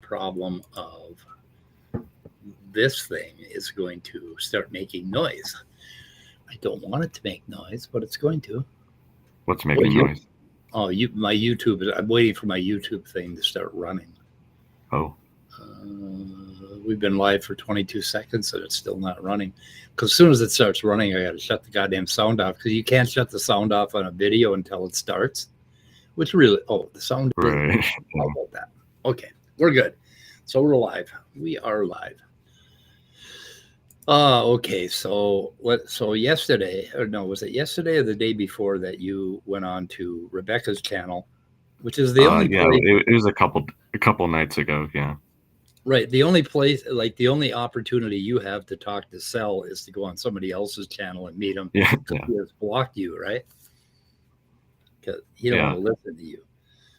problem of this thing is going to start making noise. I don't want it to make noise, but it's going to. What's making noise? Oh, my YouTube. I'm waiting for my YouTube thing to start running. Oh. We've been live for 22 seconds and it's still not running. Because as soon as it starts running, I got to shut the goddamn sound off. Because you can't shut the sound off on a video until it starts. Which really, the sound. Right. How about that? Okay, we're good. So we're live. We are live. Okay. So yesterday, or no, was it yesterday or the day before that you went on to Rebecca's channel, which is the only place. It was a couple nights ago. Yeah. Right. The only place, like the only opportunity you have to talk to Sal is to go on somebody else's channel and meet him. Yeah. He has blocked you, right? Because he don't want to listen to you.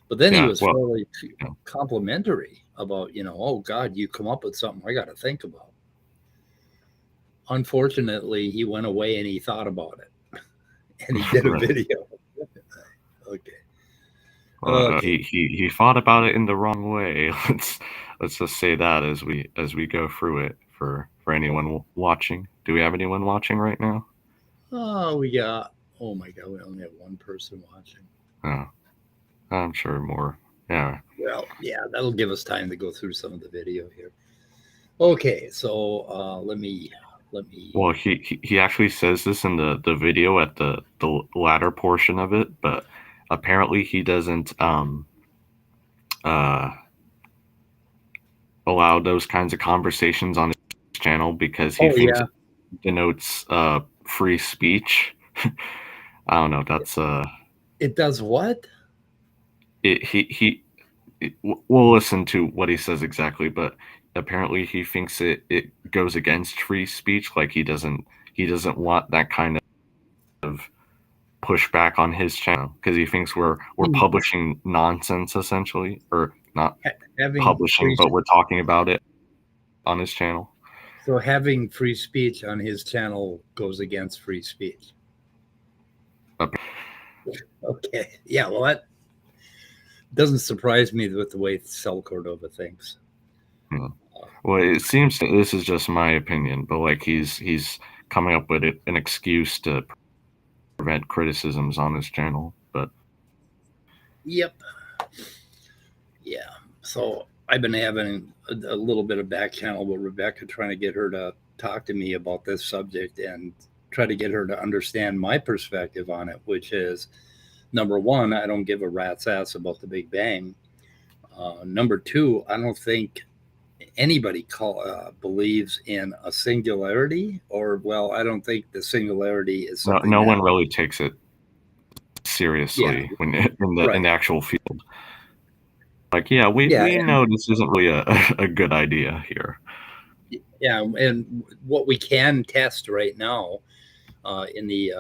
But then he was fairly complimentary about, oh God, you come up with something I got to think about. Unfortunately, he went away and he thought about it, and he did a video. Okay. He thought about it in the wrong way. Let's just say that as we go through it for anyone watching. Do we have anyone watching right now? Oh my God, we only have one person watching. Oh, I'm sure more. Yeah. Well, yeah, that'll give us time to go through some of the video here. Okay, so let me. Well, he actually says this in the video at the latter portion of it, but apparently he doesn't allow those kinds of conversations on his channel because he thinks it denotes free speech. I don't know. That's It does what? We'll listen to what he says exactly, but apparently he thinks it goes against free speech. Like he doesn't want that kind of pushback on his channel because he thinks we're publishing nonsense essentially, or not publishing, but we're talking about it on his channel. So having free speech on his channel goes against free speech. Okay. Yeah. Well, that doesn't surprise me with the way Sal Cordova thinks. Well, it seems this is just my opinion, but like he's coming up with an excuse to prevent criticisms on his channel. But yep. Yeah. So I've been having a little bit of back channel with Rebecca, trying to get her to talk to me about this subject and try to get her to understand my perspective on it, which is, number one, I don't give a rat's ass about the Big Bang. Number two, I don't think anybody believes in a singularity, I don't think the singularity is something. No one really takes it seriously when in the actual field. Like, we know this isn't really a good idea here. Yeah, and what we can test right now in the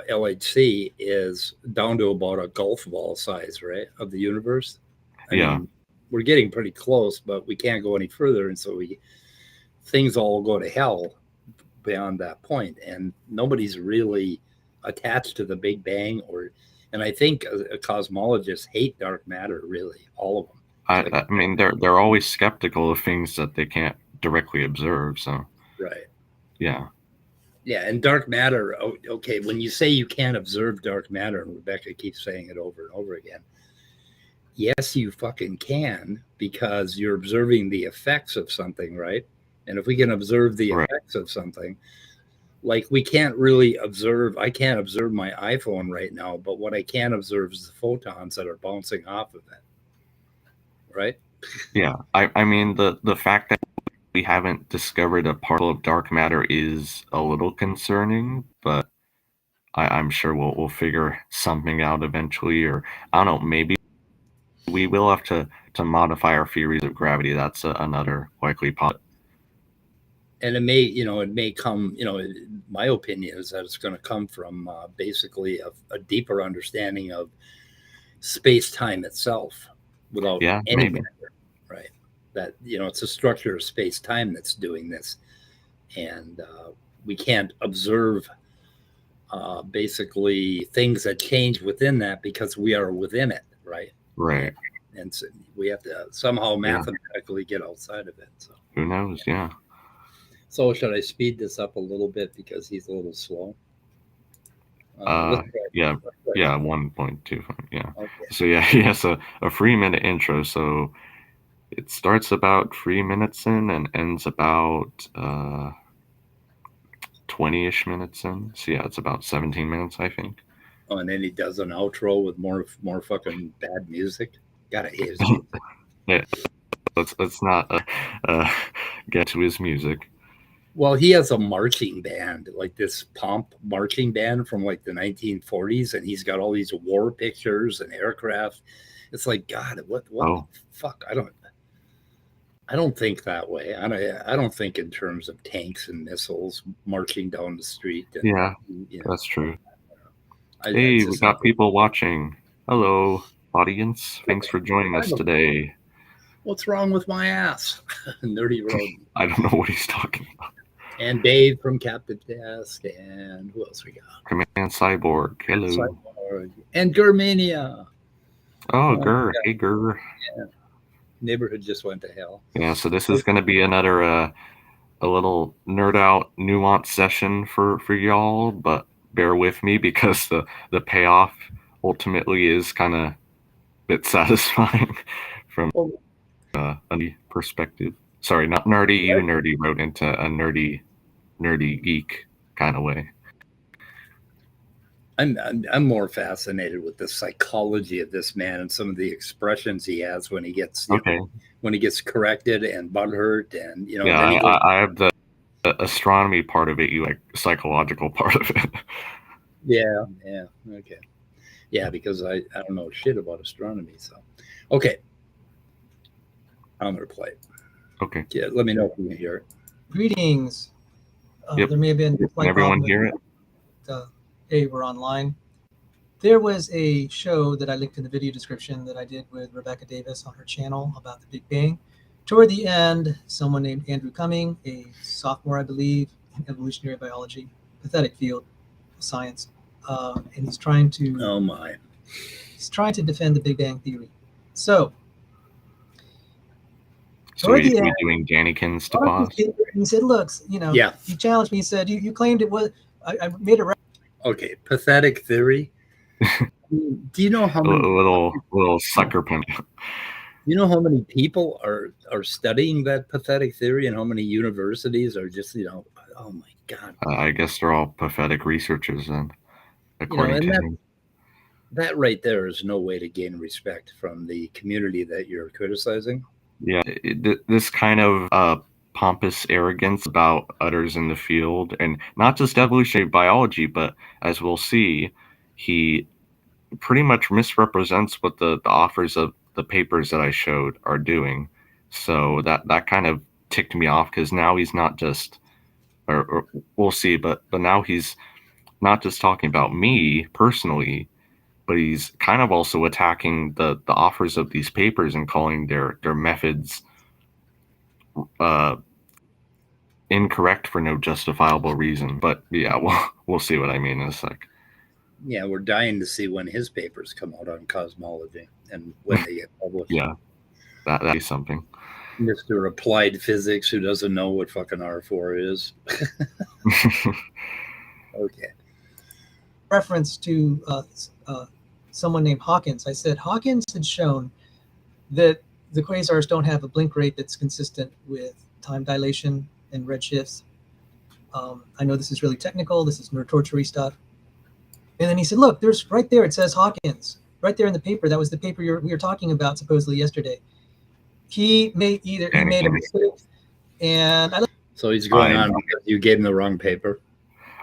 LHC is down to about a golf ball size, right, of the universe. I mean, we're getting pretty close, but we can't go any further, and so things all go to hell beyond that point, and nobody's really attached to the Big Bang, and I think cosmologists hate dark matter, really, all of them. I mean, they're always skeptical of things that they can't directly observe. So right, yeah, and dark matter. Okay, when you say you can't observe dark matter, and Rebecca keeps saying it over and over again. Yes, you fucking can, because you're observing the effects of something, right? And if we can observe the effects of something, like we can't really observe, I can't observe my iPhone right now, but what I can observe is the photons that are bouncing off of it. Right? Yeah. I mean, the fact that we haven't discovered a particle of dark matter is a little concerning, but I'm sure we'll figure something out eventually, or I don't know, maybe we will have to modify our theories of gravity. That's another likely possibility. And it may come, my opinion is that it's going to come from basically a deeper understanding of space-time itself without any matter, right? That, it's a structure of space-time that's doing this. And we can't observe basically things that change within that because we are within it, right? Right. and so we have to somehow mathematically get outside of it. So who knows? Yeah. So should I speed this up a little bit because he's a little slow? Yeah, 1.25. Yeah. Okay. So yeah, he has a 3-minute intro. So it starts about 3 minutes in and ends about 20-ish minutes in. So yeah, it's about 17 minutes, I think. Oh, and then he does an outro with more fucking bad music. Gotta hate his music. Yeah, let's not get to his music. Well, he has a marching band, like this pomp marching band from like the 1940s, and he's got all these war pictures and aircraft. It's like, God, what the fuck? I don't think that way. I don't think in terms of tanks and missiles marching down the street. And, yeah, you know, that's true. We got people watching. Hello, audience. Thanks for joining us today. What's wrong with my ass? Nerdy Road. I don't know what he's talking about. And Dave from Captain Desk, and who else we got? Command Cyborg. Hello. Cyborg. And Germania. Oh, Gur. Hey, Gur. Yeah. Neighborhood just went to hell. Yeah, so this is going to be another a little nerd out nuance session for y'all, but bear with me because the payoff ultimately is kind of a bit satisfying from a perspective. Sorry, not nerdy. You nerdy wrote into a nerdy geek kind of way. I'm more fascinated with the psychology of this man and some of the expressions he has when he gets when he gets corrected and butthurt, and you know. Yeah, I have the astronomy part of it. You like psychological part of it. Yeah. Okay. Yeah, because I don't know shit about astronomy. So, okay. I'm gonna play it. Okay. Yeah, let me know if you can hear it. Greetings. Yep. There may have been. Can everyone hear it? Hey, we're online. There was a show that I linked in the video description that I did with Rebecca Davis on her channel about the Big Bang. Toward the end, someone named Andrew Cumming, a sophomore, I believe, in evolutionary biology, pathetic field of science, and he's trying to. Oh my. He's trying to defend the Big Bang theory. So we're doing Danikins to pause. He said, "Look, you know, he challenged me. He said, you claimed it was. I made a." Okay, pathetic theory. Do you know how many little sucker punch? You know how many people are studying that pathetic theory, and how many universities are just, you know, oh my God. I guess they're all pathetic researchers then, according to him. That right there is no way to gain respect from the community that you're criticizing. Yeah, this kind of pompous arrogance about others in the field, and not just evolutionary biology, but as we'll see, he pretty much misrepresents what the authors of the papers that I showed are doing. So that kind of ticked me off, because now he's not just, or we'll see, but now he's not just talking about me personally, but he's kind of also attacking the authors of these papers and calling their methods incorrect for no justifiable reason. But yeah, we'll see what I mean in a sec. Yeah, we're dying to see when his papers come out on cosmology and when they get published. Yeah, that'd be something. Mr. Applied Physics, who doesn't know what fucking R4 is. Okay. Reference to someone named Hawkins. I said Hawkins had shown that the quasars don't have a blink rate that's consistent with time dilation and redshifts. I know this is really technical. This is nerd torture stuff. And then he said, look, there's right there. It says Hawkins right there in the paper. That was the paper we were talking about supposedly yesterday. He made a mistake, and so he's going on because you gave him the wrong paper.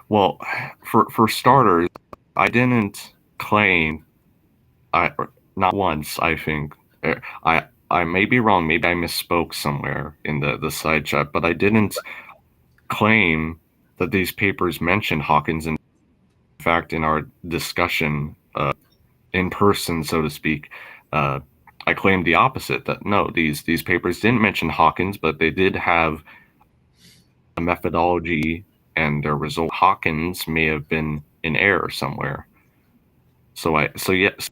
Well, for starters, I didn't claim. Not once. I think I may be wrong. Maybe I misspoke somewhere in the side chat, but I didn't claim that these papers mentioned Hawkins. In fact, in our discussion in person, so to speak, I claimed the opposite, that no, these papers didn't mention Hawkins, but they did have a methodology and their result. Hawkins may have been in error somewhere. So yes,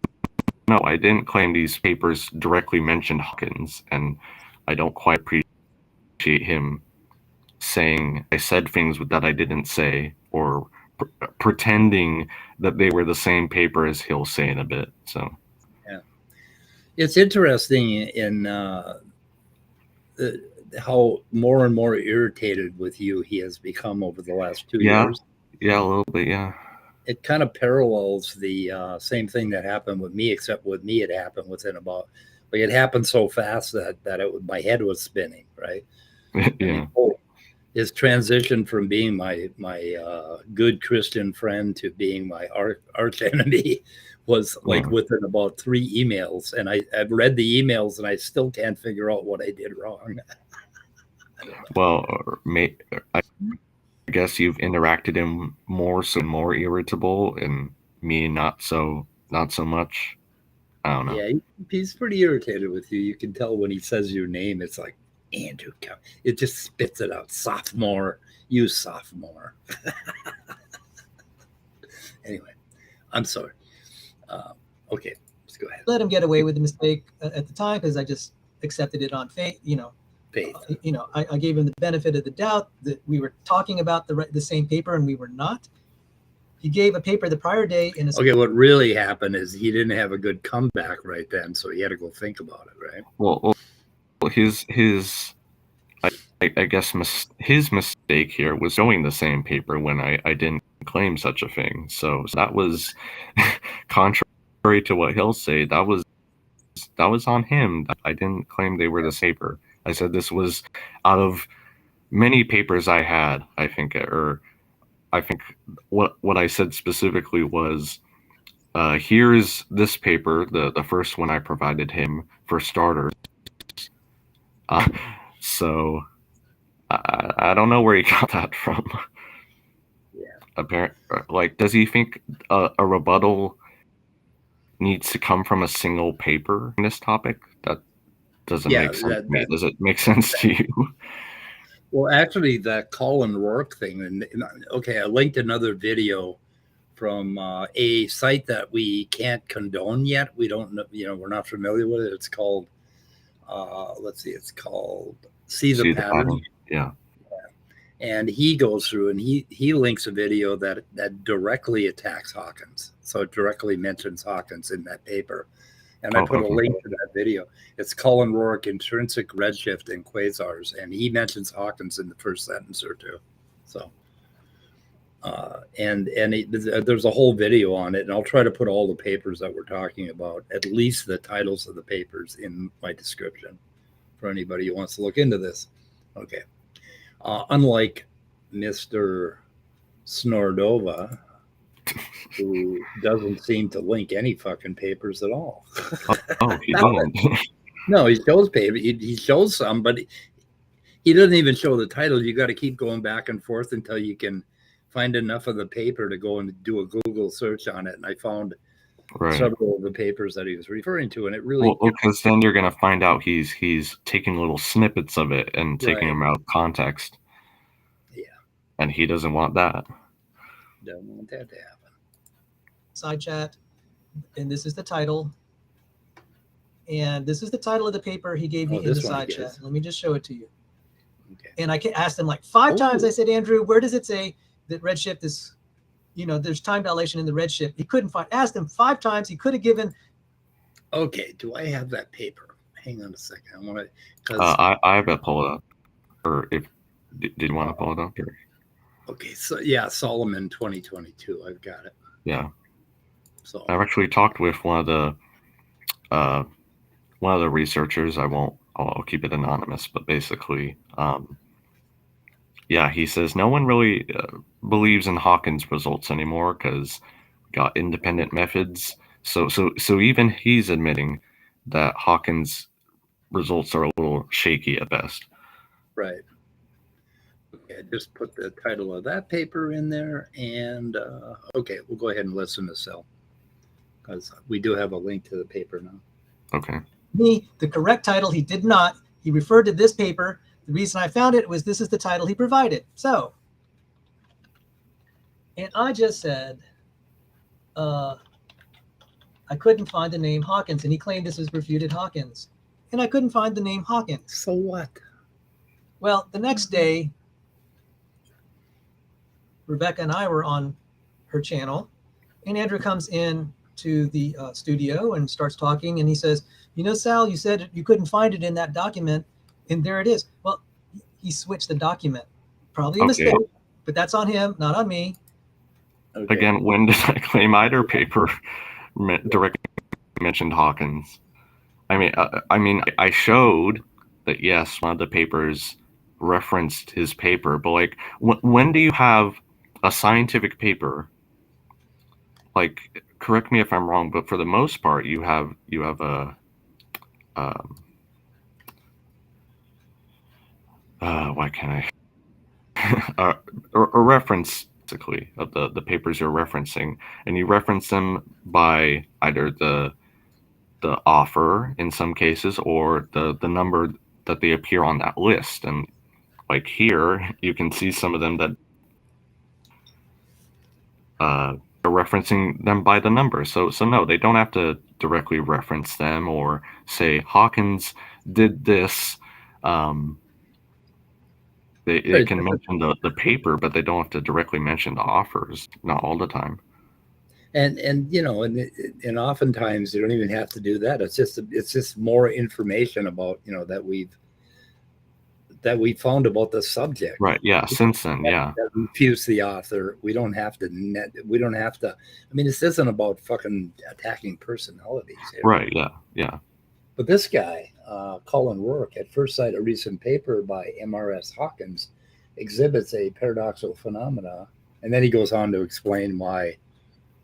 no, I didn't claim these papers directly mentioned Hawkins, and I don't quite appreciate him saying I said things that I didn't say, or pretending that they were the same paper as he'll say in a bit. So yeah, it's interesting in how more and more irritated with you he has become over the last 2 years. Yeah, a little bit, yeah. It kind of parallels the same thing that happened with me, except with me it happened within about, like, it happened so fast that my head was spinning, right? Yeah. His transition from being my good Christian friend to being my arch enemy was like within about 3 emails, and I've read the emails and I still can't figure out what I did wrong. Well, I guess you've interacted him more, so more irritable, and me not so much. I don't know. Yeah, he's pretty irritated with you. You can tell when he says your name, it's like, Andrew, it just spits it out. Sophomore, you sophomore. Anyway, I'm sorry. Okay, let's go ahead. Let him get away with the mistake at the time because I just accepted it on faith. Faith. I gave him the benefit of the doubt that we were talking about the same paper and we were not. He gave a paper the prior day in a. Okay, what really happened is he didn't have a good comeback right then, so he had to go think about it, right? Well, his I guess his mistake here was showing the same paper when I didn't claim such a thing. So that was contrary to what he'll say. That was on him. I didn't claim they were the same paper. I said this was out of many papers I had. I think what I said specifically was, here's this paper, the first one I provided him for starters. So I don't know where he got that from. Yeah. Like, does he think a rebuttal needs to come from a single paper in this topic? That doesn't make sense to me. Does it make sense to you? Well, actually, that Colin Rourke thing, and okay, I linked another video from a site that we can't condone yet. We don't know, we're not familiar with it. It's called, let's see, it's called See the Pattern. Yeah. And he goes through and he links a video that directly attacks Hawkins. So it directly mentions Hawkins in that paper. And I put a link to that video. It's Colin Rourke-Intrinsic, redshift, and quasars. And he mentions Hawkins in the first sentence or two. So, there's a whole video on it. And I'll try to put all the papers that we're talking about, at least the titles of the papers, in my description for anybody who wants to look into this. Okay. Unlike Mr. Snordova, who doesn't seem to link any fucking papers at all. He didn't. No, he shows paper. He shows some, but he doesn't even show the title. You got to keep going back and forth until you can find enough of the paper to go and do a Google search on it. And I found several of the papers that he was referring to, and it really because then you're gonna find out he's taking little snippets of it and taking them out of context. Yeah, and he doesn't want that. Don't want that to happen. Side chat, and this is the title, and this is the title of the paper he gave me in the side chat. Let me just show it to you. Okay. And I asked him like 5 times. I said, Andrew, where does it say that redshift is? There's time dilation in the redshift. He couldn't find. Asked him 5 times. He could have given. Okay, do I have that paper? Hang on a second. I want to. I have it pulled up. Or did you want to pull it up? Or? Okay, so yeah, Solomon 2022. I've got it. Yeah. So I've actually talked with one of the researchers. I'll keep it anonymous, but basically, yeah, he says no one really believes in Hawkins' results anymore because we got independent methods. So even he's admitting that Hawkins' results are a little shaky at best. Right. Okay, just put the title of that paper in there, and okay, we'll go ahead and listen to Sal because we do have a link to the paper now. Okay. The correct title, he did not. He referred to this paper. The reason I found it was this is the title he provided. So, and I just said, I I couldn't find the name Hawkins, and he claimed this was refuted Hawkins, and I couldn't find the name Hawkins. So what? Well, the next day, Rebecca and I were on her channel, and Andrew comes in to the studio and starts talking, and he says, Sal, you said you couldn't find it in that document, and there it is. Well, he switched the document. Probably a mistake, but that's on him, not on me. Okay. Again, when did I claim either paper directly mentioned Hawkins? I mean, I showed that, yes, one of the papers referenced his paper, but like, when do you have a scientific paper? Like, correct me if I'm wrong, but for the most part, you have a why can't I a reference basically of the papers you're referencing, and you reference them by either the author in some cases or the number that they appear on that list. And like here, you can see some of them that are referencing them by the number. So no, they don't have to directly reference them or say Hawkins did this. They can mention the paper, but they don't have to directly mention the authors. Not all the time. And and oftentimes you don't even have to do that. It's just more information about that we found about the subject. Right. Yeah. Since then, yeah. That refutes the author. We don't have to. I mean, this isn't about fucking attacking personalities here. Right. Yeah. Yeah. But this guy, Colin Rourke, at first sight, a recent paper by M.R.S. Hawkins exhibits a paradoxical phenomena, and then he goes on to explain why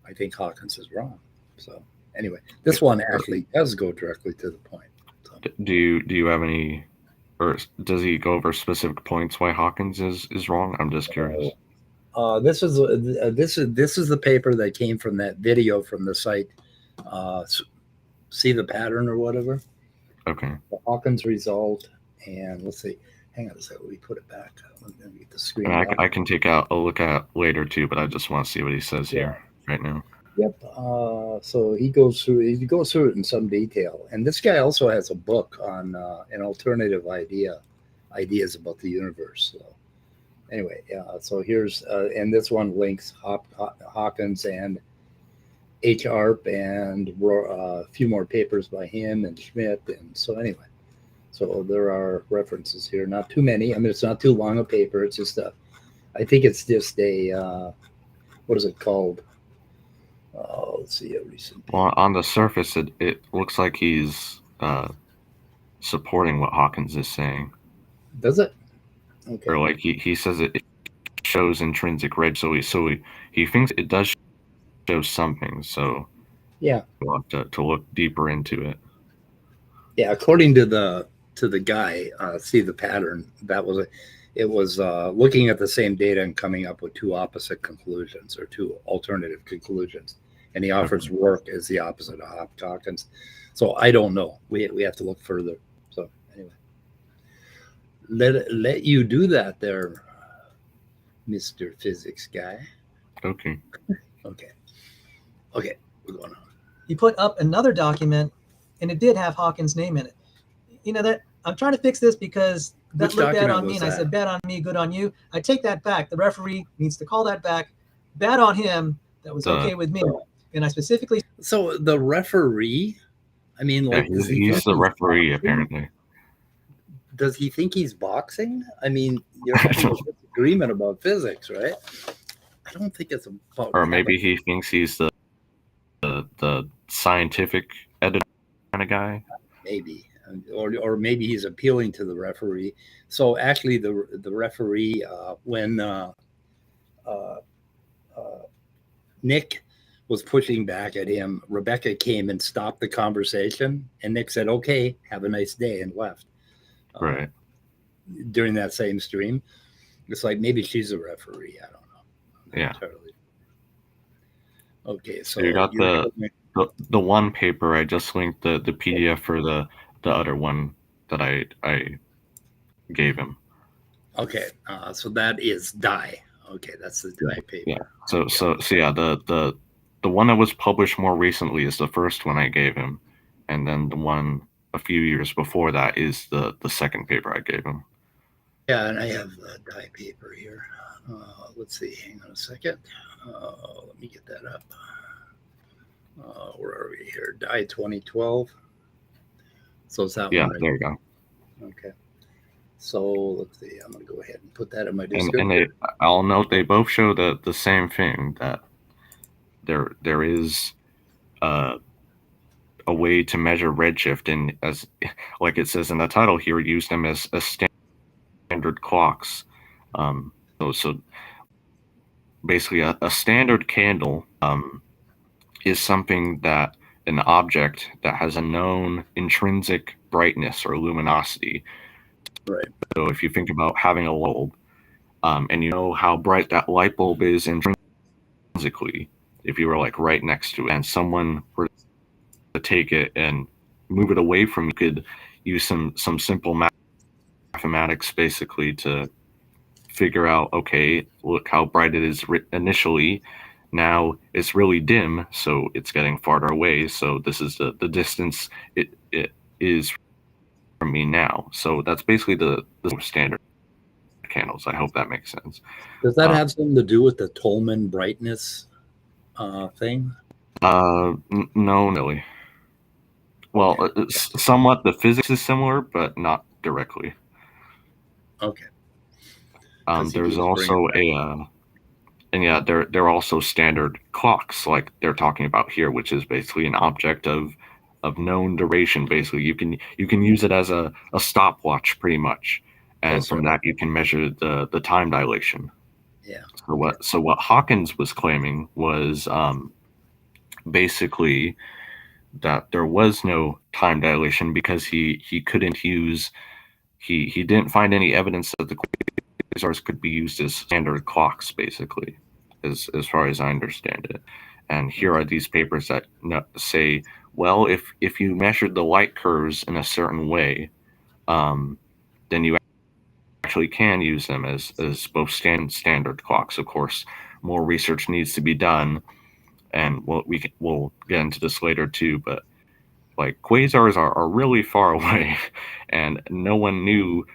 I think Hawkins is wrong. So anyway, this one actually does go directly to the point. So. Do you have any, or does he go over specific points why Hawkins is wrong? I'm just curious. This is the paper that came from that video from the site. See the pattern or whatever. Okay. The Hawkins result, and let's see. Hang on a second. We put it back. Let me get the screen. And I can take a look at later too, but I just want to see what he says here right now. Yep. So he goes through it in some detail, and this guy also has a book on an alternative ideas about the universe. So anyway, so here's and this one links Hawkins and H. Arp and a few more papers by him and Schmidt, and so anyway, so there are references here. Not too many. I mean, it's not too long a paper. It's just I think it's just a what is it called? Let's see, a recent. Well, on the surface, it looks like he's supporting what Hawkins is saying. Does it? Okay. Or like he says it shows intrinsic red, so he thinks it does show something. So yeah, we'll have to look deeper into it. Yeah, according to the guy, see the pattern. It was looking at the same data and coming up with two opposite conclusions or two alternative conclusions. And he offers work as the opposite of Hawkins. So I don't know. We have to look further. So anyway, let you do that there, Mr. Physics guy. Okay. Okay, we're going on. He put up another document, and it did have Hawkins' name in it. That I'm trying to fix this because that looked bad on me, and I said, bad on me, good on you. I take that back. The referee needs to call that back. Bad on him. That was okay with me. And I specifically... So the referee, I mean, like... Yeah, he's the referee, apparently. Does he think he's boxing? I mean, you're having a disagreement about physics, right? I don't think it's about... Or maybe he thinks he's the scientific editor kind of guy. Maybe. Or maybe he's appealing to the referee. So actually, the referee, when Nick was pushing back at him, Rebecca came and stopped the conversation, and Nick said, "Okay, have a nice day," and left. Right. During that same stream, it's like maybe she's a referee. I don't know. Yeah. Entirely. Okay, so you got the one paper. I just linked the PDF for the other one that I gave him. Okay, so that is dye. Okay, that's the dye paper. Yeah. So yeah, the the one that was published more recently is the first one I gave him, and then the one a few years before that is the second paper I gave him. Yeah, and I have dye paper here. Let's see. Hang on a second. Let me get that up. Where are we here? Dye 2012. So it's that Yeah, one. there you go. Okay. So let's see. I'm going to go ahead and put that in my And description. I'll note they both show the same thing, that there is a way to measure redshift, and as like it says in the title here, use them as standard clocks. So basically, a standard candle is something that an object that has a known intrinsic brightness or luminosity. Right. So if you think about having a light bulb, and you know how bright that light bulb is intrinsically, if you were like right next to it and someone were to take it and move it away from you, could use some simple mathematics basically to figure out, okay, look how bright it is initially. Now it's really dim, so it's getting farther away. So this is the distance it is from me now. So that's basically the standard candles. I hope that makes sense. Does that have something to do with the Tolman brightness thing? No, really. Well, Okay. somewhat the physics is similar, but not directly. Okay. There's also and yeah, they're also standard clocks, like they're talking about here, which is basically an object of known duration. Basically, you can use it as a stopwatch, pretty much, and from that you can measure the time dilation. Yeah. So what Hawkins was claiming was basically that there was no time dilation because he couldn't use he didn't find any evidence that the quasars could be used as standard clocks, basically, as far as I understand it. And here are these papers that say, well, if you measured the light curves in a certain way, then you actually can use them as both standard clocks. Of course, more research needs to be done, and we'll get into this later too, but like quasars are really far away, and no one knew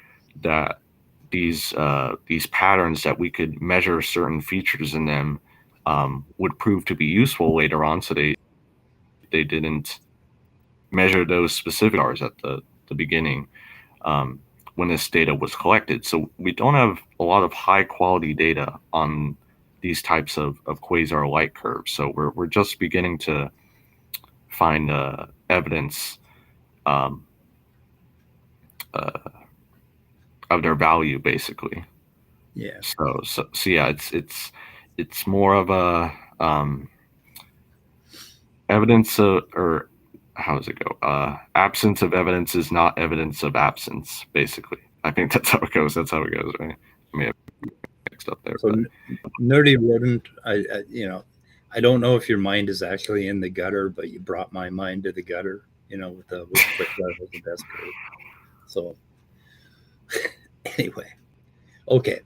that these patterns that we could measure certain features in them would prove to be useful later on. So they didn't measure those specific stars at the beginning when this data was collected. So we don't have a lot of high quality data on these types of quasar light curves. So we're just beginning to find evidence of their value, basically. Yeah. So yeah, it's more of a evidence of, or how does it go? Absence of evidence is not evidence of absence, basically. I think that's how it goes. That's how it goes, right? I may have mixed up there. So Nerdy Rodent, I don't know if your mind is actually in the gutter, but you brought my mind to the gutter, with Quasar was the best curve. So anyway, okay.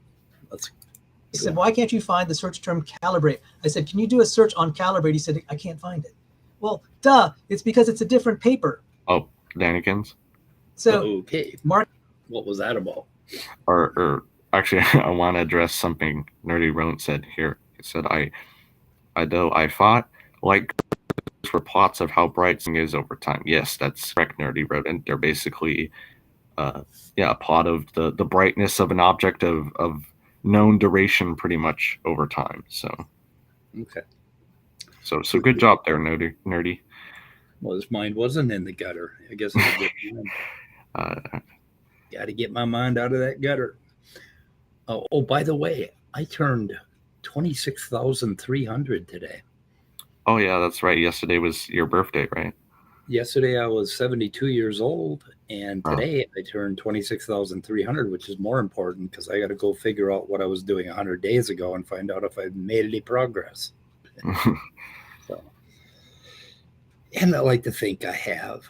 He said, why can't you find the search term calibrate? I said, can you do a search on calibrate? He said, I can't find it. Well, duh, it's because it's a different paper. Oh, Danikins? So, okay. Mark, what was that about? Or actually, I want to address something Nerdy Rodent said here. He said, I thought light curves were plots of how bright something is over time. Yes, that's correct, Nerdy Rodent. They're basically a plot of the brightness of an object of known duration pretty much over time. So okay. So good job there, Nerdy. Well, his mind wasn't in the gutter. I guess it's a good mind. Got to get my mind out of that gutter. Oh, by the way, I turned 26,300 today. Oh yeah, that's right. Yesterday was your birthday, right? Yesterday I was 72 years old, and today I turned 26,300, which is more important because I got to go figure out what I was doing 100 days ago and find out if I've made any progress. So, and I like to think I have.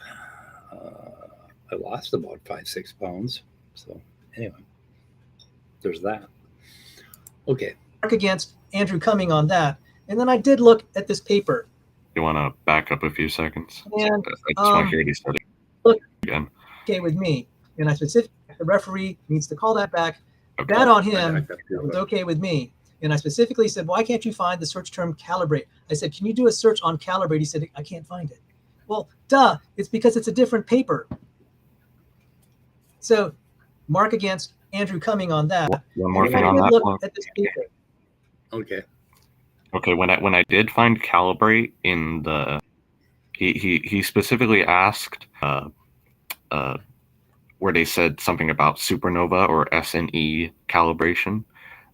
I lost about 5-6 pounds. So anyway, there's that. Okay. Mark against Andrew Cumming on that. And then I did look at this paper. You want to back up a few seconds? And I just want to hear you start look, again. okay with me. And I specifically, the referee needs to call that back. Okay. That on him was okay with me. And I specifically said, why can't you find the search term calibrate? I said, can you do a search on calibrate? He said, I can't find it. Well, duh, it's because it's a different paper. So mark against Andrew Cumming on that. One more And thing I on did that look one. at this paper. Okay. Okay, when I did find calibrate in the, he specifically asked where they said something about supernova or SNE calibration,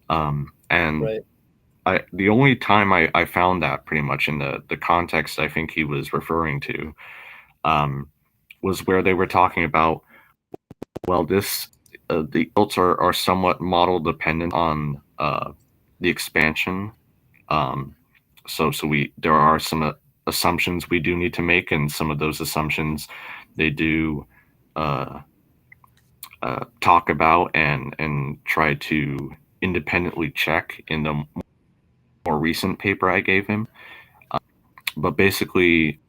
and Right. the only time I found that pretty much in the context I think he was referring to, was where they were talking about, well, this the results are somewhat model dependent on the expansion. So there are some assumptions we do need to make, and some of those assumptions they do talk about and try to independently check in the more recent paper I gave him. But basically,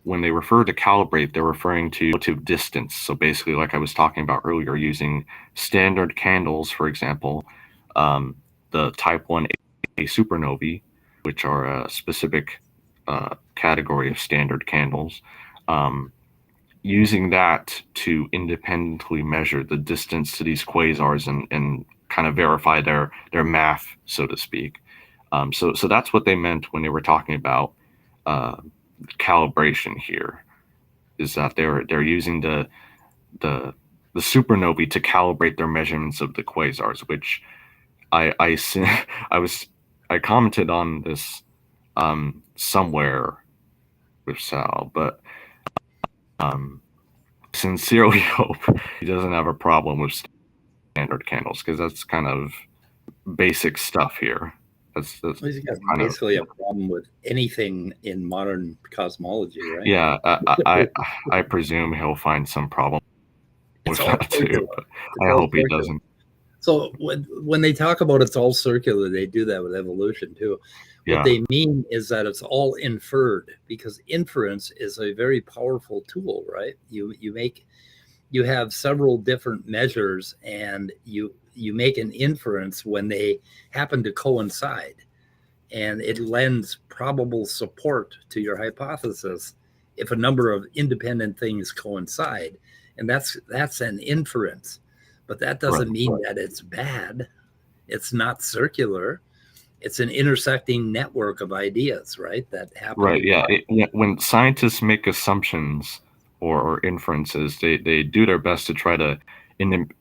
when they refer to calibrate, they're referring to relative distance. So basically, like I was talking about earlier, using standard candles, for example, the type 1A supernovae, which are a specific category of standard candles, using that to independently measure the distance to these quasars and kind of verify their math, so to speak. So that's what they meant when they were talking about calibration here, is that they're using the supernovae to calibrate their measurements of the quasars, which I commented on this somewhere with Sal, but sincerely hope he doesn't have a problem with standard candles, because that's kind of basic stuff here. That's Well, he's got kind of basically a problem with anything in modern cosmology, right? yeah. I presume he'll find some problem with It's all that too, circular. but It's I all hope he circular. doesn't. So when they talk about it's all circular, they do that with evolution too. Yeah. What they mean is that it's all inferred, because inference is a very powerful tool, right? You have several different measures, and you make an inference when they happen to coincide, and it lends probable support to your hypothesis if a number of independent things coincide, and that's an inference. But that doesn't mean that it's bad. It's not circular. It's an intersecting network of ideas, right? That happen. Right. Yeah. When scientists make assumptions or inferences, they do their best to try to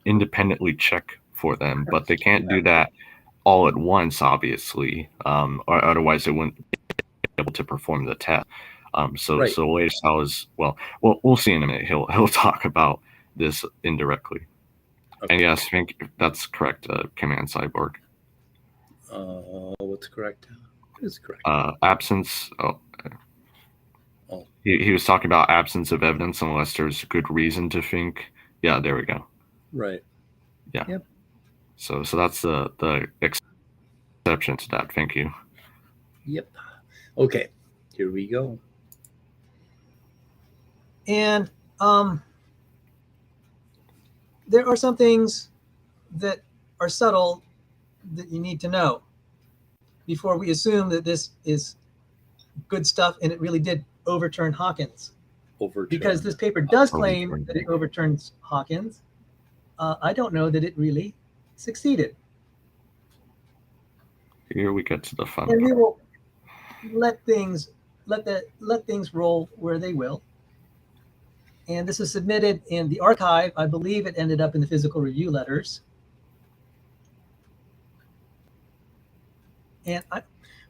independently check for them, but they can't do that all at once, obviously, or otherwise they wouldn't be able to perform the test. So the latest how is well, we'll see in a minute. He'll talk about this indirectly. Okay. And yes, I think that's correct. Command Cyborg. What's correct? What is correct? Absence. He was talking about absence of evidence unless there's good reason to think. Yeah, there we go. Right. Yeah. Yep. So that's the exception to that. Thank you. Yep. Okay. Here we go. And there are some things that are subtle that you need to know before we assume that this is good stuff and it really did overturn Hawkins. Because this paper does claim that it overturns Hawkins. I don't know that it really succeeded. Here we get to the fun and part. We will let things roll where they will. And this is submitted in the archive. I believe it ended up in the physical review letters. And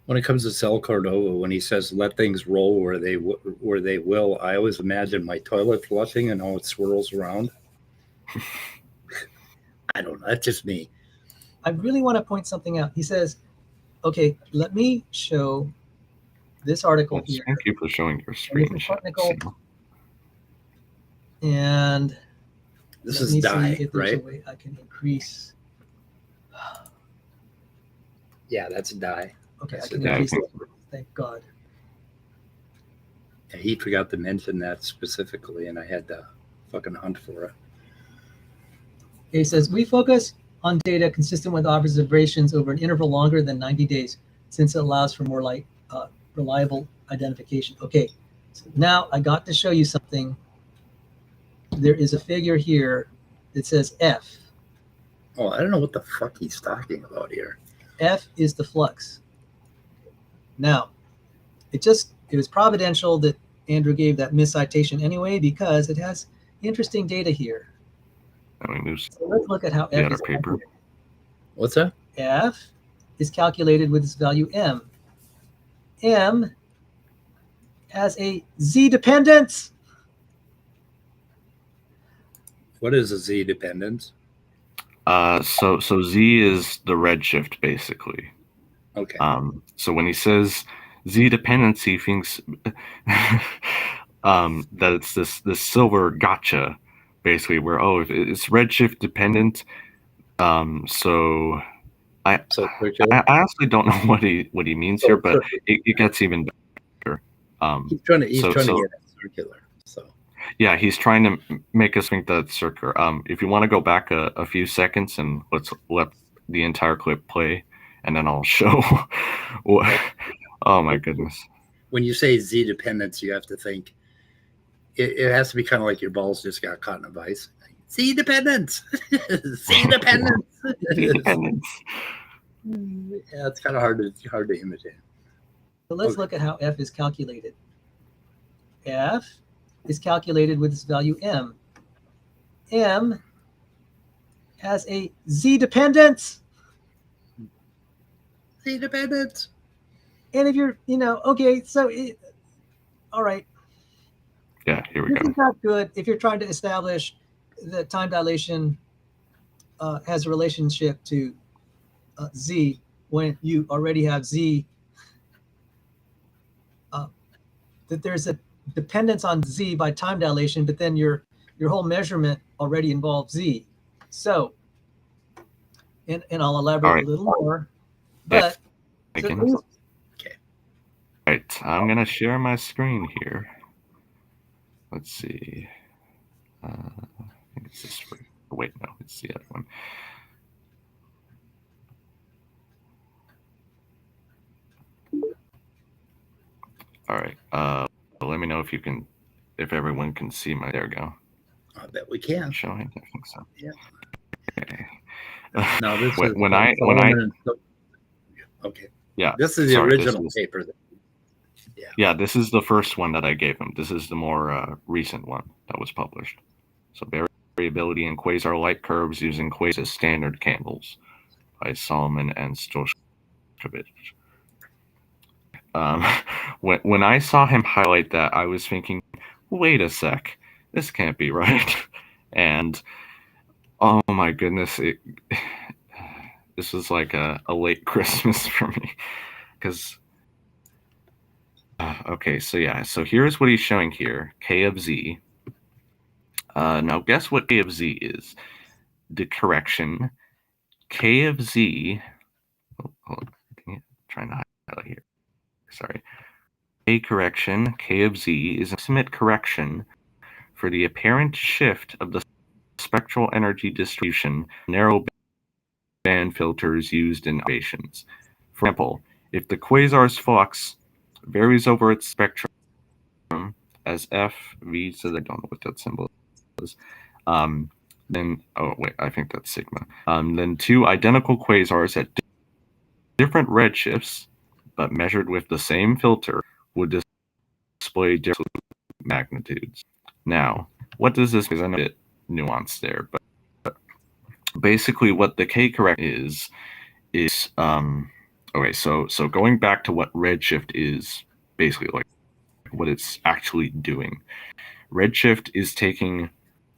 when it comes to Sal Cordova, when he says "let things roll where they will," I always imagine my toilet flushing and how it swirls around. I don't know. That's just me. I really want to point something out. He says, "Okay, let me show this article here." Thank you for showing your screen. And this is dye, if there's right? a way I can increase. Yeah, that's dye. Okay, I Yes, can it at does. least thank God. He forgot to mention that specifically, and I had to fucking hunt for it. He says, we focus on data consistent with observations over an interval longer than 90 days, since it allows for more reliable identification. Okay, so now I got to show you something. There is a figure here that says F. Oh, I don't know what the fuck he's talking about here. F is the flux. Now, it was providential that Andrew gave that miscitation anyway, because it has interesting data here. I mean, there's So let's look at how the F other is paper. calculated. What's that? F is calculated with its value M. M has a Z dependence. What is a Z dependence? So Z is the redshift basically. Okay. So when he says Z dependency, he thinks that it's this silver gotcha, basically, where if it's redshift dependent. So I honestly don't know what he means here, but it gets even better. He's trying to get it circular. So yeah, he's trying to make us think that it's circular. If you want to go back a few seconds and let's let the entire clip play, and then I'll show what. Oh my goodness. When you say Z dependence, you have to think it has to be kind of like your balls just got caught in a vice. Z dependence. Z dependence. Independence. Yeah, it's kind of hard to imitate. So let's look at how F is calculated. F is calculated with its value M. M has a Z dependence. Z dependence. And if you're, okay, so all right. Yeah, here we This go. is not good if you're trying to establish that time dilation has a relationship to Z when you already have Z, that there's a dependence on Z by time dilation, but then your whole measurement already involves Z. So, and I'll elaborate a little more, but Again. Okay. Right, I'm gonna share my screen here. Let's see. I think it's this. Wait, no, it's the other one. All right. Let me know if everyone can see my. There we go. I bet we can. Showing. I think so. Yeah. Okay. Now this is when I okay. Yeah. This is the original paper. Yeah, this is the first one that I gave him. This is the more recent one that was published. So Variability in Quasar Light Curves using Quasar Standard Candles by Solomon and Stojkovic. When I saw him highlight that, I was thinking, wait a sec, this can't be right. And oh my goodness, this was like a late Christmas for me. Because, okay, so here's what he's showing here, K of Z. Now guess what K of Z is? The correction, K of Z, trying to highlight here, sorry. A correction, K of Z, is an estimate correction for the apparent shift of the spectral energy distribution narrow band filters used in observations. For example, if the quasar's flux varies over its spectrum as F, V, so I don't know what that symbol is, then, oh wait, I think that's sigma. Then two identical quasars at different redshifts, but measured with the same filter, would display different magnitudes. Now, what does this mean? I know it nuanced there, but basically what the K correct is okay, so going back to what redshift is, basically like what it's actually doing. Redshift is taking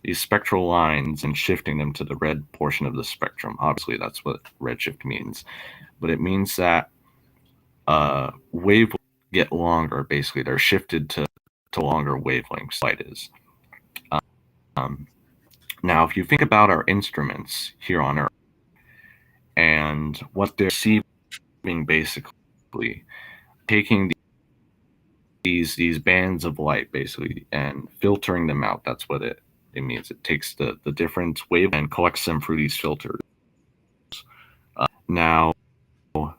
these spectral lines and shifting them to the red portion of the spectrum. Obviously, that's what redshift means, but it means that wavelengths get longer. Basically, they're shifted to longer wavelengths. Light is. Now, if you think about our instruments here on Earth and what they're receiving, basically, basically taking these bands of light basically and filtering them out. That's what it means. It takes the different wave and collects them through these filters. Now, the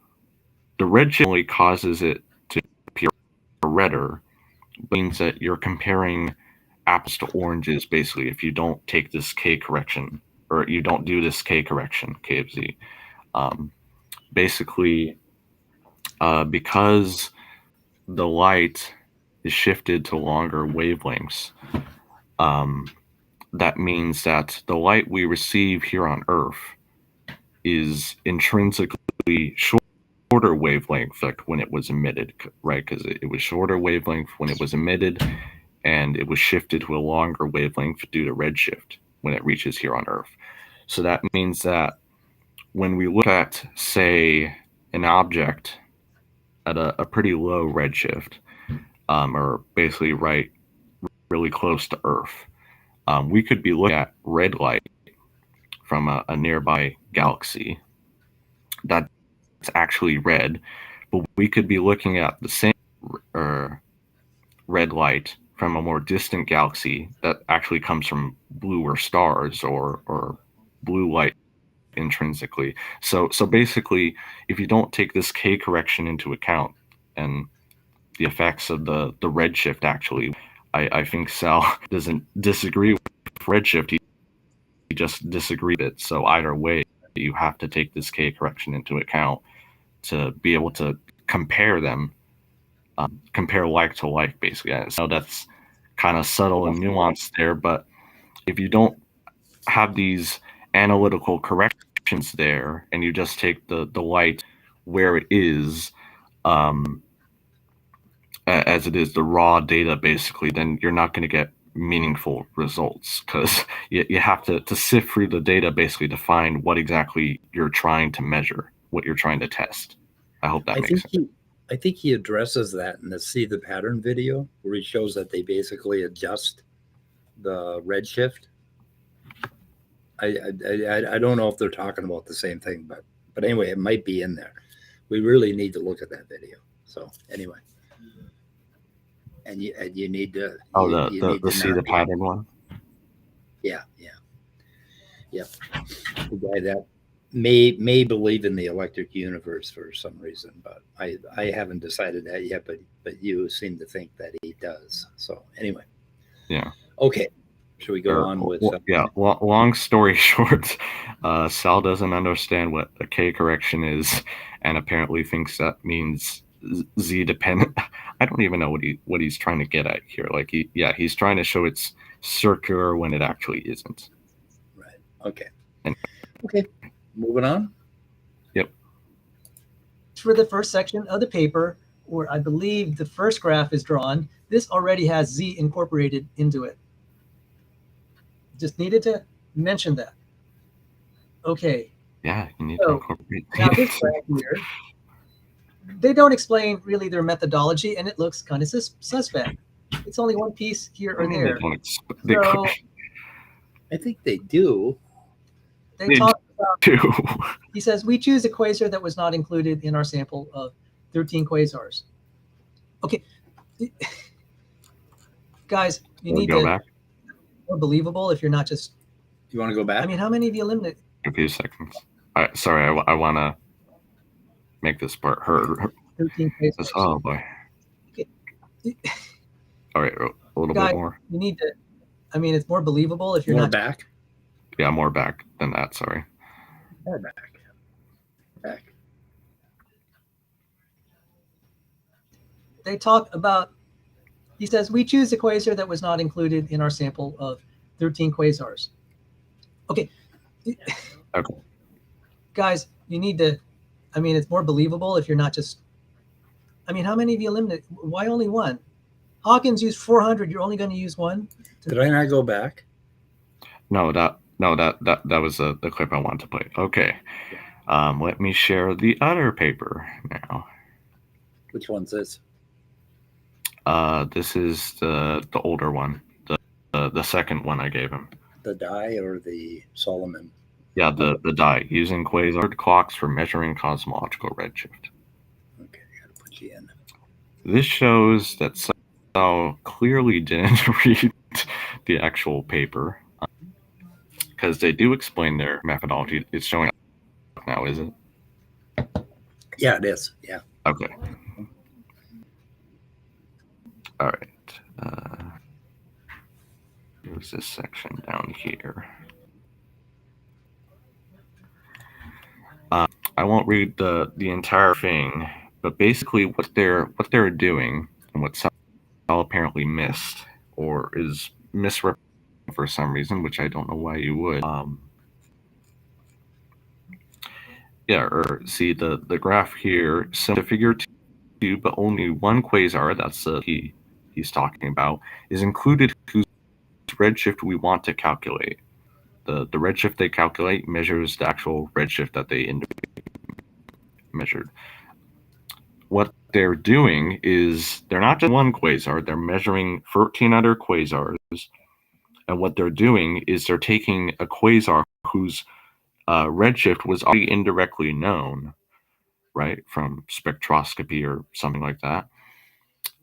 redshift only causes it to appear redder, means that you're comparing apples to oranges basically if you don't take this K correction, or you don't do this K correction, K of Z. Basically, because the light is shifted to longer wavelengths, that means that the light we receive here on Earth is intrinsically shorter wavelength when it was emitted, right? Because it was shorter wavelength when it was emitted, and it was shifted to a longer wavelength due to redshift when it reaches here on Earth. So that means that when we look at, say, an object at a pretty low redshift, or basically really close to Earth, we could be looking at red light from a nearby galaxy that's actually red, but we could be looking at the same red light from a more distant galaxy that actually comes from bluer stars or blue light intrinsically. So basically, if you don't take this K correction into account and the effects of the redshift, actually, I think Sal doesn't disagree with redshift. He just disagrees with it. So either way, you have to take this K correction into account to be able to compare them, compare like to like, basically. I know that's kind of subtle and nuanced there, but if you don't have these analytical corrections there and you just take the light where it is, as it is, the raw data, basically, then you're not going to get meaningful results, because you have to sift through the data basically to find what exactly you're trying to measure, what you're trying to test. I hope that makes sense. I think he addresses that in the See the Pattern video, where he shows that they basically adjust the redshift. I don't know if they're talking about the same thing, but anyway, it might be in there. We really need to look at that video. So anyway, and you need to. The See the Pattern one. Yeah. The guy that may believe in the electric universe for some reason, but I haven't decided that yet. But you seem to think that he does. So anyway. Yeah. Okay. Should we go on with? Long story short, Sal doesn't understand what a K correction is, and apparently thinks that means Z dependent. I don't even know what he's trying to get at here. Like he's trying to show it's circular when it actually isn't. Right. Okay. Okay. Moving on. Yep. For the first section of the paper, where I believe the first graph is drawn, this already has Z incorporated into it. Just needed to mention that. Okay. Yeah, you need to incorporate. Now this graph here, they don't explain really their methodology, and it looks kind of suspect. It's only one piece here or there. So, I think they do. They talk about. He says we choose a quasar that was not included in our sample of 13 quasars. Okay, guys, you need to back. More believable if you're not just. You want to go back? I mean, how many of you eliminate? A few seconds. Sorry, I want to make this part heard. 13 quasars. Oh boy. Okay. All right, a little bit more. You need to. I mean, it's more believable if you're more not back. Yeah, more back than that. Sorry. More back. Back. They talk about. He says we choose a quasar that was not included in our sample of 13 quasars. Okay. Okay. Guys, you need to. I mean, it's more believable if you're not just. I mean, how many of you eliminate? Why only one? Hawkins used 400. You're only going to use one. Did I not go back? No, that was the clip I wanted to play. Okay. Let me share the other paper now. Which one's this? This is the older one, the second one I gave him. The dye or the Solomon? Yeah, the dye, using quasar clocks for measuring cosmological redshift. Okay, I gotta This shows that Sal clearly didn't read the actual paper, because they do explain their methodology. It's showing up now, is it? Yeah, it is. Yeah. Okay. All right. Here's this section down here. I won't read the entire thing, but basically what they're doing and what Sal apparently missed or is misrepresented for some reason, which I don't know why you would. See the graph here, similar to figure 2, but only one quasar, that's he's talking about, is included whose redshift we want to calculate. The redshift they calculate measures the actual redshift that they measured. What they're doing is they're not just one quasar, they're measuring 13 other quasars. And what they're doing is they're taking a quasar whose redshift was already indirectly known, right, from spectroscopy or something like that.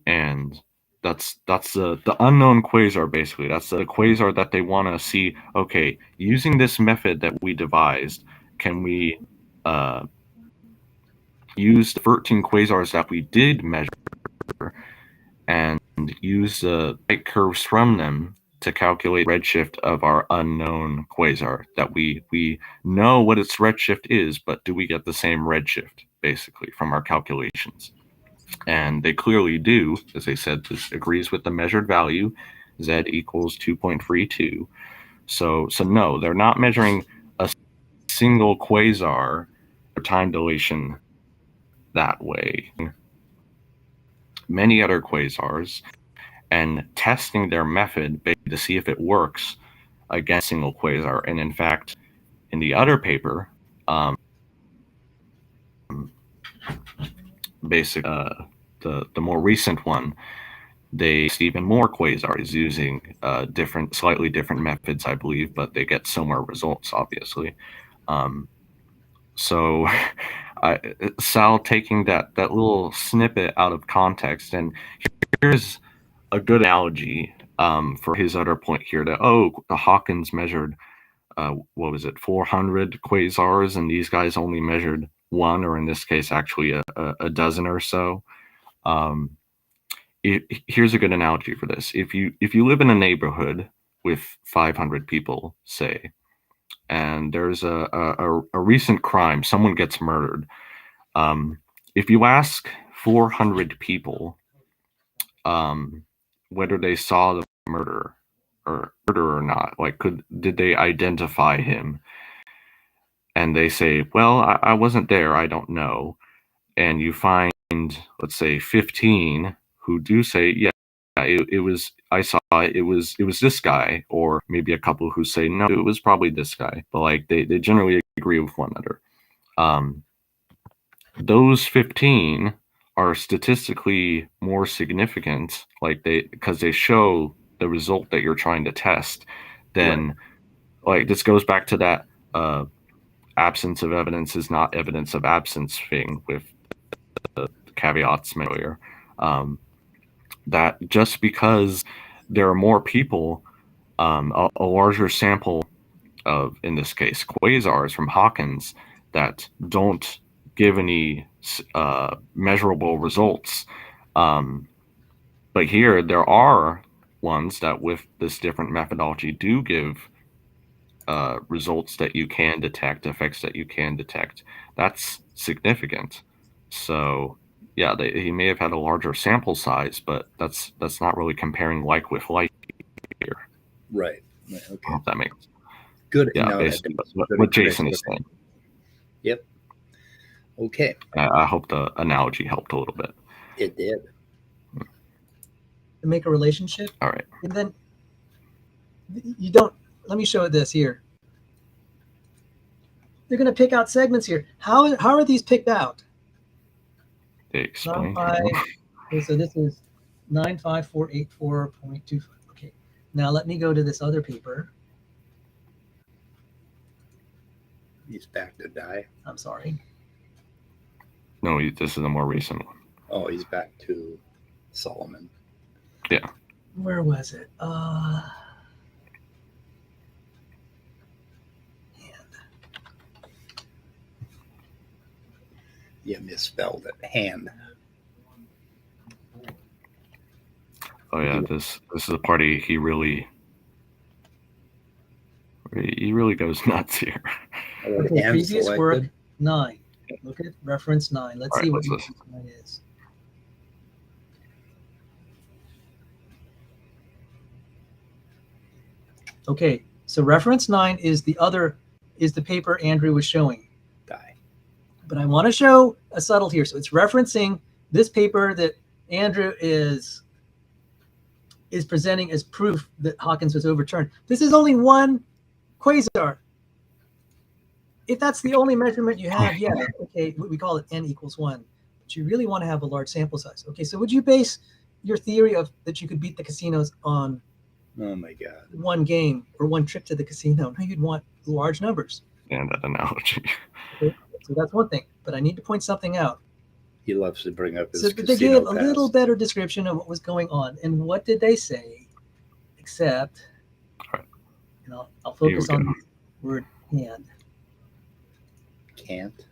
And that's the unknown quasar, basically. That's the quasar that they want to see, okay, using this method that we devised, can we use the 13 quasars that we did measure and use the light curves from them to calculate redshift of our unknown quasar that we know what its redshift is, but do we get the same redshift, basically, from our calculations? And they clearly do. As I said, this agrees with the measured value, z equals 2.32. So no, they're not measuring a single quasar or time dilation that way. Many other quasars, and testing their method to see if it works against single quasar. And in fact, in the other paper, the more recent one, they used even more quasars using slightly different methods, I believe, but they get similar results, obviously. So Sal taking that little snippet out of context, and here's a good analogy for his other point here that, the Hawkins measured, 400 quasars, and these guys only measured one, or in this case, actually a dozen or so. Here's a good analogy for this. If you live in a neighborhood with 500 people, say, and there's a recent crime, someone gets murdered. If you ask 400 people whether they saw the murderer or not, like did they identify him, and they say, well, I wasn't there, I don't know, and you find, let's say, 15 who do say, yeah, it was, I saw it was this guy, or maybe a couple who say, no, it was probably this guy, but like they generally agree with one another. Those 15 are statistically more significant, because they show the result that you're trying to test. Then, like, this goes back to that absence of evidence is not evidence of absence thing with the caveats earlier. That just because there are more people, a larger sample of, in this case, quasars from Hawkins that don't give any measurable results. But here there are ones that with this different methodology do give results that you can detect, effects that you can detect. That's significant. So yeah, he may have had a larger sample size, but that's not really comparing like with like here. Right. Okay. I hope that makes good. Yeah, No, basically what Jason is saying. Yep. Okay. I hope the analogy helped a little bit. It did. To make a relationship. All right. And then you don't, let me show this here. They're going to pick out segments here. How are these picked out? They explain. Okay, so this is 95484.25. Okay. Now let me go to this other paper. He's back to die. I'm sorry. No, this is a more recent one. Oh, he's back to Solomon. Yeah. Where was it? You misspelled it. Hand. Oh yeah, this is a party he really goes nuts here. Okay, Hand previous selected. work 9. Look at reference 9. Let's All see right, what let's reference 9 is. Okay, so reference 9 is the paper Andrew was showing. Die. But I want to show a subtle here. So it's referencing this paper that Andrew is presenting as proof that Hawkins was overturned. This is only one quasar. If that's the only measurement you have, yeah, okay, we call it n equals 1. But you really want to have a large sample size. Okay, so would you base your theory of that you could beat the casinos on Oh my God. one game or one trip to the casino? No, you'd want large numbers. And that analogy. Okay, so that's one thing. But I need to point something out. He loves to bring up his So casino they gave a past. little better description of what was going on. And what did they say? Except, Right. and I'll focus Here we on go. the word hand. Can't.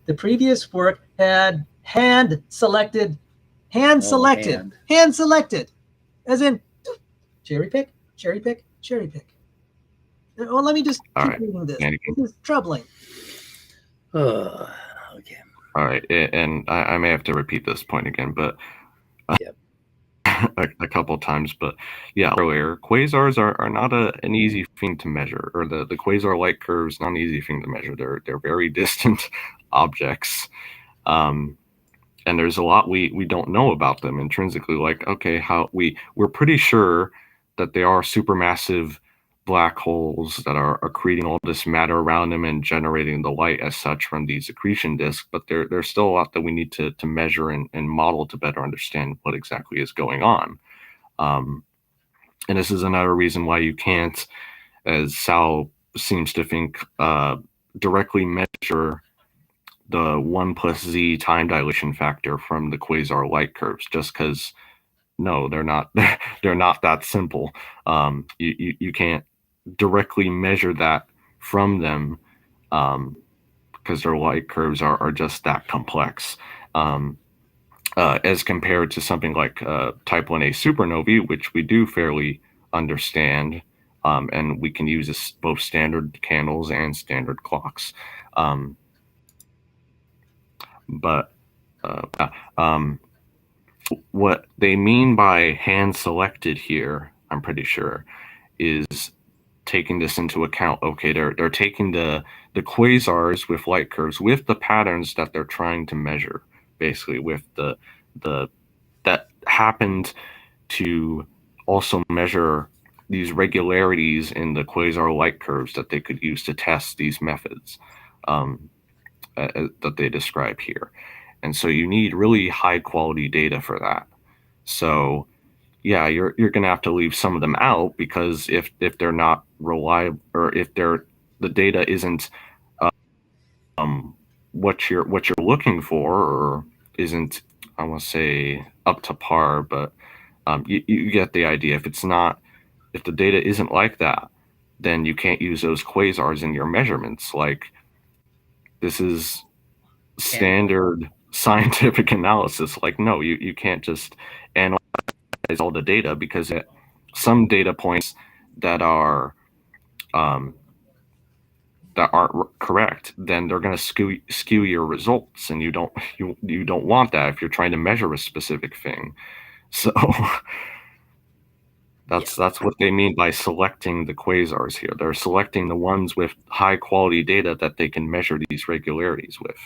The previous work had hand selected, hand selected, as in cherry pick, cherry pick, cherry pick. Well, let me just All keep right. reading this. Yeah, This is troubling. Okay. All right, and I may have to repeat this point again, but Yep. a couple times. But yeah, earlier, quasars are not an easy thing to measure, or the quasar light curves not an easy thing to measure. They're very distant objects, and there's a lot we don't know about them intrinsically. Like, okay, we're pretty sure that they are supermassive black holes that are accreting all this matter around them and generating the light as such from these accretion disks, but there's still a lot that we need to measure and model to better understand what exactly is going on. And this is another reason why you can't, as Sal seems to think, directly measure the 1 plus z time dilation factor from the quasar light curves, just because no, they're not they're not that simple. You can't directly measure that from them because their light curves are just that complex, as compared to something like type 1a supernovae, which we do fairly understand, and we can use both standard candles and standard clocks. But what they mean by hand selected here, I'm pretty sure, is taking this into account. Okay, they're taking the quasars with light curves with the patterns that they're trying to measure, basically with the that happened to also measure these regularities in the quasar light curves that they could use to test these methods that they describe here. And so you need really high quality data for that. So yeah, you're going to have to leave some of them out, because if they're not reliable, or if the data isn't what you're looking for, or isn't, I want to say, up to par, but you get the idea. If the data isn't like that, then you can't use those quasars in your measurements. Like, this is standard scientific analysis. Like, no, you can't just analyze all the data, because some data points that are that aren't correct, then they're going to skew your results, and you don't want that if you're trying to measure a specific thing. So that's what they mean by selecting the quasars here. They're selecting the ones with high quality data that they can measure these regularities with.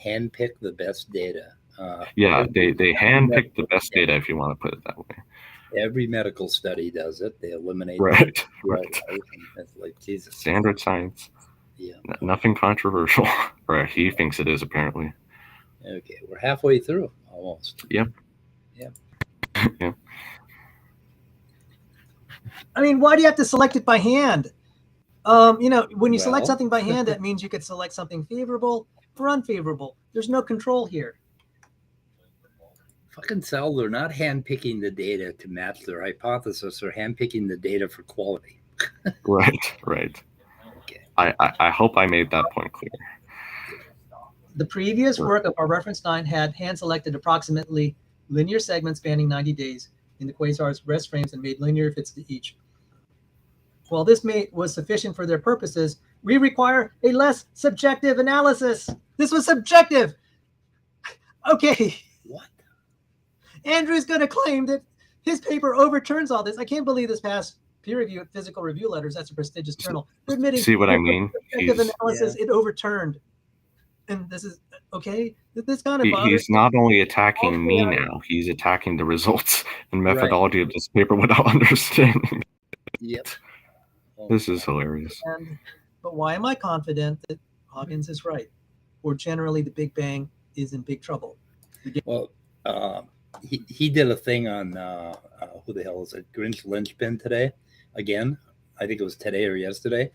Handpick the best data. Yeah, they handpick the best data, if you want to put it that way. Every medical study does it. They eliminate Right. It's like, Jesus. Standard science. Yeah. Nothing controversial. Right. He thinks it is, apparently. Okay, we're halfway through almost. Yep. Yeah. Yeah. I mean, why do you have to select it by hand? When you select Well. something by hand, that means you could select something favorable or unfavorable. There's no control here. fucking Sal, they're not handpicking the data to match their hypothesis. They're handpicking the data for quality. Right. Okay. I hope I made that point clear. The previous work of our reference 9 had hand-selected approximately linear segments spanning 90 days in the quasars' rest frames and made linear fits to each. While this was sufficient for their purposes, we require a less subjective analysis. This was subjective. Okay. What? Andrew's going to claim that his paper overturns all this. I can't believe this passed peer review at Physical Review Letters. That's a prestigious journal. They're admitting See what I mean? Subjective analysis, it overturned. And this is okay. This kind of bothers he's not only attacking me now, he's attacking the results and methodology of this paper without understanding. Yep. This is hilarious. But why am I confident that Hawkins is right? Or generally the Big Bang is in big trouble? Well, he did a thing on who the hell is it? Grynch Lynchpin today. Again, I think it was today or yesterday.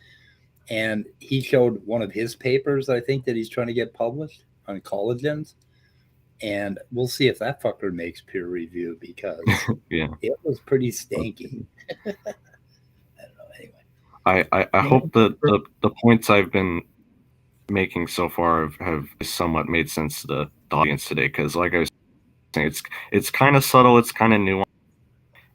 And he showed one of his papers, I think, that he's trying to get published on collagens. And we'll see if that fucker makes peer review because it was pretty stanky. I don't know. Anyway. I hope that the points I've been making so far have somewhat made sense to the audience today. Because like I was saying, it's kind of subtle. It's kind of nuanced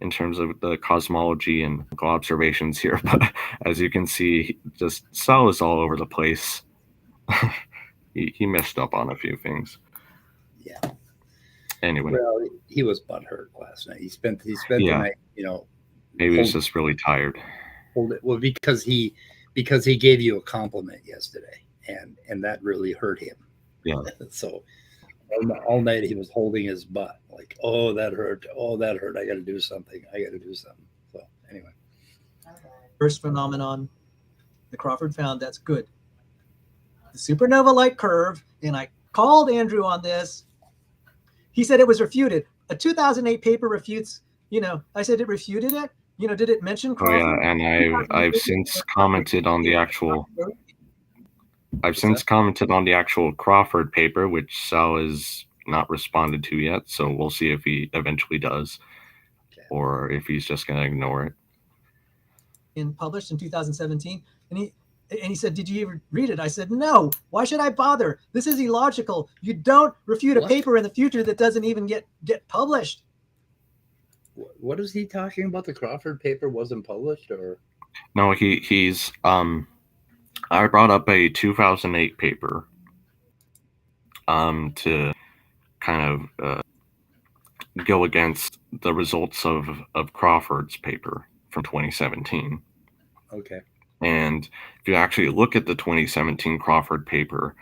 in terms of the cosmology and observations here, but as you can see, just Sal is all over the place. he messed up on a few things. Yeah. Anyway, well, he was butthurt last night. He spent the night, maybe he's just really tired. Well, because he gave you a compliment yesterday, and that really hurt him. Yeah. So all night he was holding his butt like, oh, that hurt. I got to do something. So anyway. First phenomenon the Crawford found that's good. The supernova light curve, and I called Andrew on this. He said it was refuted. A 2008 paper refutes, I said it refuted it. Did it mention Crawford? Oh yeah, and I've since commented on the actual Crawford paper, which Sal has not responded to yet. So we'll see if he eventually does, or if he's just going to ignore it. Published in 2017, and he said, "Did you even read it?" I said, "No. Why should I bother? This is illogical. You don't refute a paper in the future that doesn't even get published." What is he talking about? The Crawford paper wasn't published, or no? He's I brought up a 2008 paper to kind of go against the results of Crawford's paper from 2017. Okay. And if you actually look at the 2017 Crawford paper,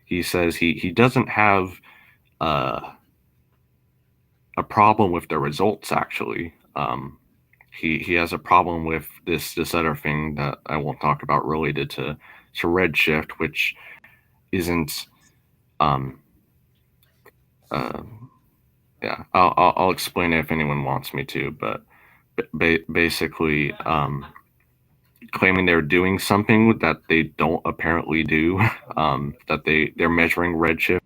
he says he doesn't have a problem with the results, actually. He has a problem with this other thing that I won't talk about related to redshift, which isn't I'll explain it if anyone wants me to, but basically claiming they're doing something that they don't apparently do, that they're measuring redshift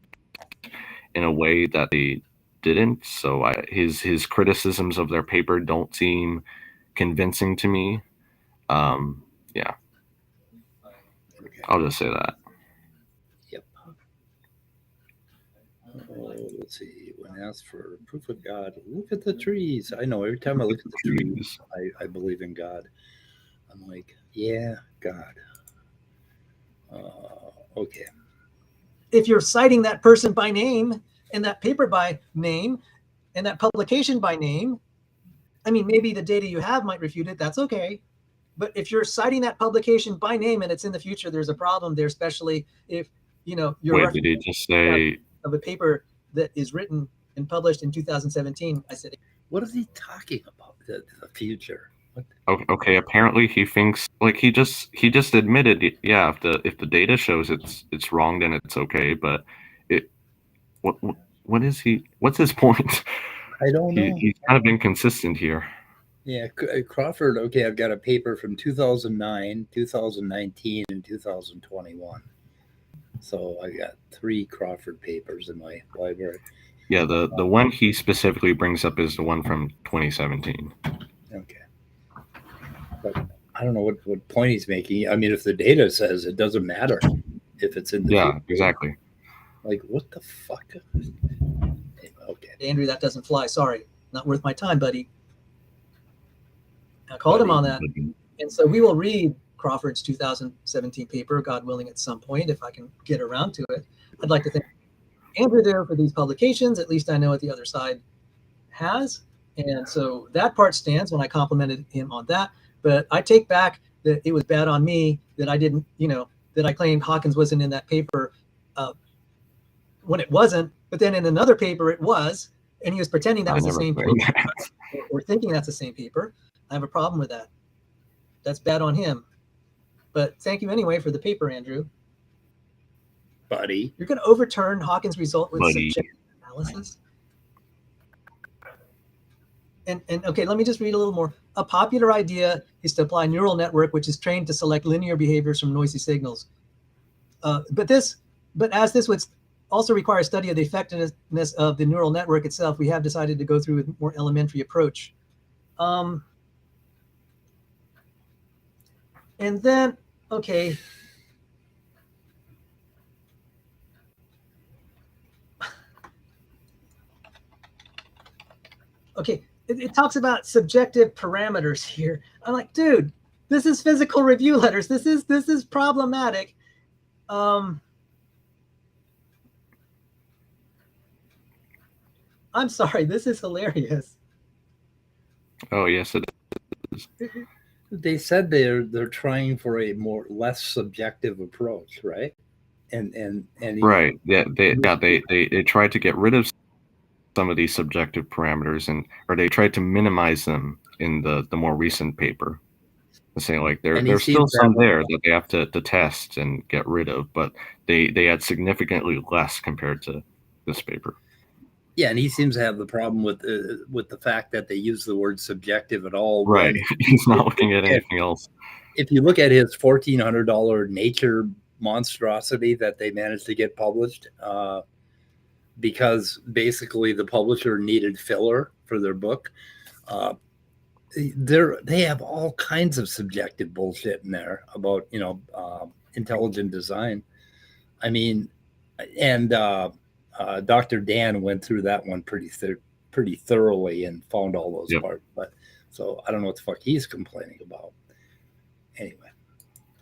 in a way that they didn't. So his criticisms of their paper don't seem convincing to me. Yeah. I'll just say that. Yep. Let's see. When asked for proof of God, look at the trees. I know every time I look at the trees, I believe in God. I'm like, yeah, God. Okay. If you're citing that person by name and that paper by name and that publication by name, I mean, maybe the data you have might refute it. That's okay. But if you're citing that publication by name and it's in the future, there's a problem there, especially if, you're Wait, did he just say of a paper that is written and published in 2017? I said, what is he talking about? The future? Okay, apparently he thinks like he just admitted, yeah, if the data shows it's wrong, then it's okay. But what's his point? I don't know. He's kind of inconsistent here. Yeah, Crawford. Okay, I've got a paper from 2009, 2019, and 2021. So I got 3 Crawford papers in my library. Yeah, the one he specifically brings up is the one from 2017. Okay. But I don't know what point he's making. I mean, if the data says it doesn't matter if it's in the Yeah, future. exactly. Like, what the fuck? Okay. Andrew, that doesn't fly. Sorry, not worth my time, buddy. I called him on that. And so we will read Crawford's 2017 paper, God willing, at some point, if I can get around to it. I'd like to thank Andrew there for these publications. At least I know what the other side has. And so that part stands when I complimented him on that. But I take back that it was bad on me that I didn't, that I claimed Hawkins wasn't in that paper when it wasn't. But then in another paper it was, and he was pretending that was the same paper or thinking that's the same paper. I have a problem with that. That's bad on him. But thank you anyway for the paper, Andrew. Buddy. You're going to overturn Hawkins' result with subjective analysis? And okay, let me just read a little more. A popular idea is to apply a neural network which is trained to select linear behaviors from noisy signals. But as this would also require a study of the effectiveness of the neural network itself, we have decided to go through a more elementary approach. And then, okay. Okay, it talks about subjective parameters here. I'm like, dude, this is physical review letters. This is problematic. I'm sorry, this is hilarious. Oh yes, it is. They said they're trying for a less subjective approach, right? And right. Yeah, they tried to get rid of some of these subjective parameters, or they tried to minimize them in the more recent paper. Saying like there's still some there that they have to test and get rid of, but they had significantly less compared to this paper. Yeah, and he seems to have the problem with the fact that they use the word subjective at all. Right, he's not looking at anything else. If you look at his $1,400 Nature monstrosity that they managed to get published, because basically the publisher needed filler for their book, they have all kinds of subjective bullshit in there about intelligent design. I mean, and Dr. Dan went through that one pretty thoroughly and found all those parts. But so I don't know what the fuck he's complaining about. Anyway,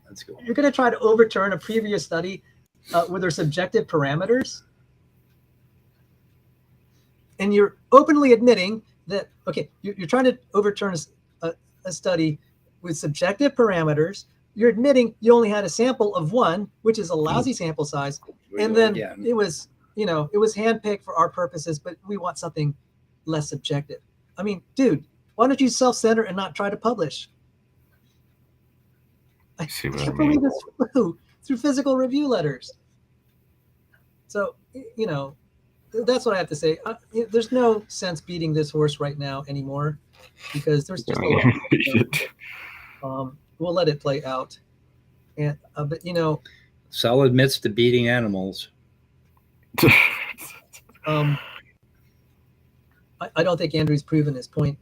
let's go. You're going to try to overturn a previous study with their subjective parameters, and you're openly admitting that you're trying to overturn a study with subjective parameters. You're admitting you only had a sample of one, which is a lousy sample size, and then it was handpicked for our purposes, but we want something less subjective. I mean, dude, why don't you self-center and not try to publish? I can't believe this flew through physical review letters. So, that's what I have to say. There's no sense beating this horse right now anymore because there's just a lot. We'll let it play out. And but Sal admits to beating animals. I don't think Andrew's proven his point,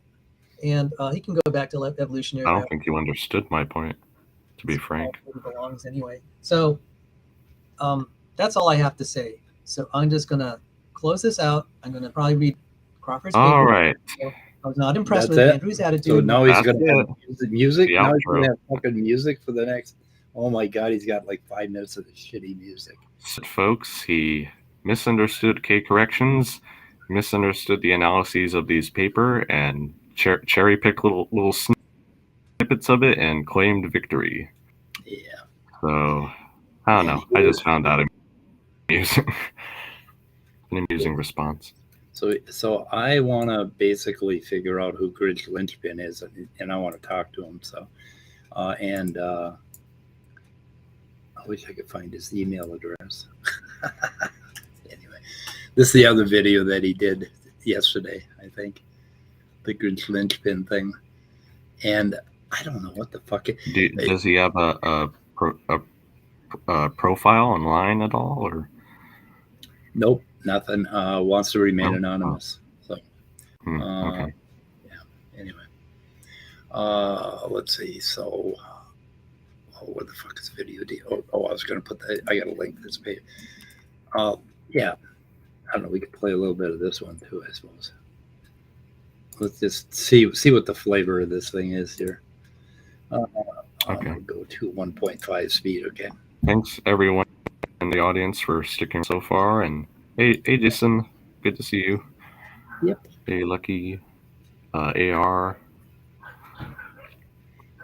and he can go back to evolutionary. I don't think you understood my point, to be frank. It belongs anyway. So that's all I have to say. So I'm just gonna close this out. I'm gonna probably read Crawford's paper. All right. So I was not impressed with Andrew's attitude. So now he's going to have music. Now he's going to have fucking music for the next. Oh my God, he's got like 5 minutes of shitty music. So, folks, he misunderstood K corrections, misunderstood the analyses of these paper, and cherry picked little snippets of it and claimed victory. Yeah. So I don't know. I just found out amusing. An amusing response. So I want to basically figure out who Grynch Lynchpin is, and I want to talk to him. So, and I wish I could find his email address. Anyway, this is the other video that he did yesterday, I think, the Grynch Lynchpin thing, and I don't know what the fuck. Does he have a profile online at all, or? Nope. Nothing. Wants to remain anonymous. So, Okay. Anyway, let's see. So, what the fuck is video? I was going to put that. I got to link this page. Yeah. I don't know. We could play a little bit of this one too, I suppose. Let's just see what the flavor of this thing is here. Okay. Go to 1.5 speed. Okay. Thanks everyone in the audience for sticking so far. And hey, Jason, good to see you. Yep. Hey, Lucky, AR.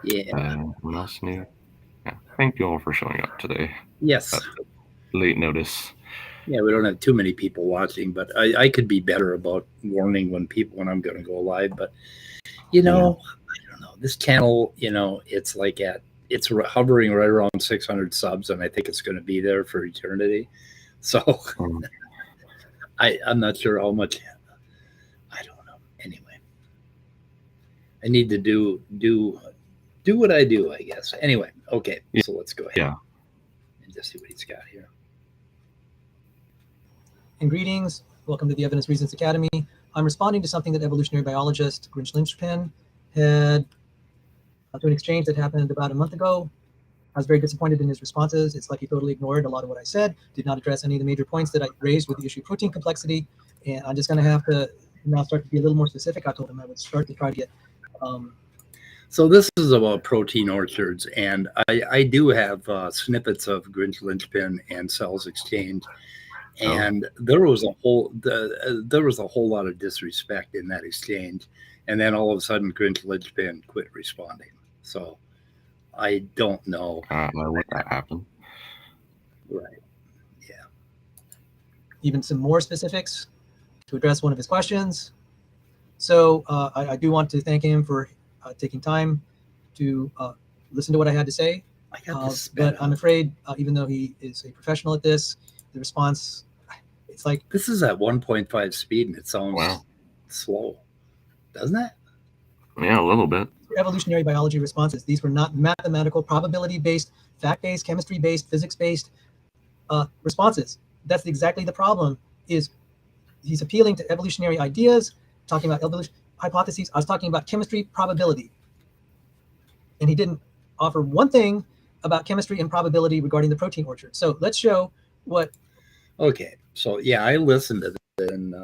Yeah. What else new? Yeah. Thank you all for showing up today. Yes. Late notice. Yeah, we don't have too many people watching, but I could be better about warning when I'm going to go live. But I don't know. This channel, it's like it's hovering right around 600 subs, and I think it's going to be there for eternity. So I'm not sure how much. I don't know. Anyway, I need to do what I do, I guess. Anyway, okay. So let's go ahead and just see what he's got here. And greetings. Welcome to the Evidence Reasons Academy. I'm responding to something that evolutionary biologist Grynch Lynchpin had to an exchange that happened about a month ago. I was very disappointed in his responses. It's like he totally ignored a lot of what I said, did not address any of the major points that I raised with the issue of protein complexity. And I'm just going to have to now start to be a little more specific. I told him I would start to try to get. So this is about protein orchards, and I do have snippets of Grynch Lynchpin and Cells Exchange. And there was a whole lot of disrespect in that exchange, and then all of a sudden Grynch Lynchpin quit responding. So I don't know what that happened. Right. Yeah. Even some more specifics to address one of his questions. So I do want to thank him for taking time to listen to what I had to say. But I'm afraid, even though he is a professional at this, the response. It's like this is at 1.5 speed, and it sounds slow, doesn't it? Yeah, a little bit. Evolutionary biology responses. These were not mathematical, probability-based, fact-based, chemistry-based, physics-based responses. That's exactly the problem. Is he's appealing to evolutionary ideas, talking about evolution hypotheses. I was talking about chemistry, probability, and he didn't offer one thing about chemistry and probability regarding the protein orchard. So let's show what. Okay, so yeah, I listened to this, and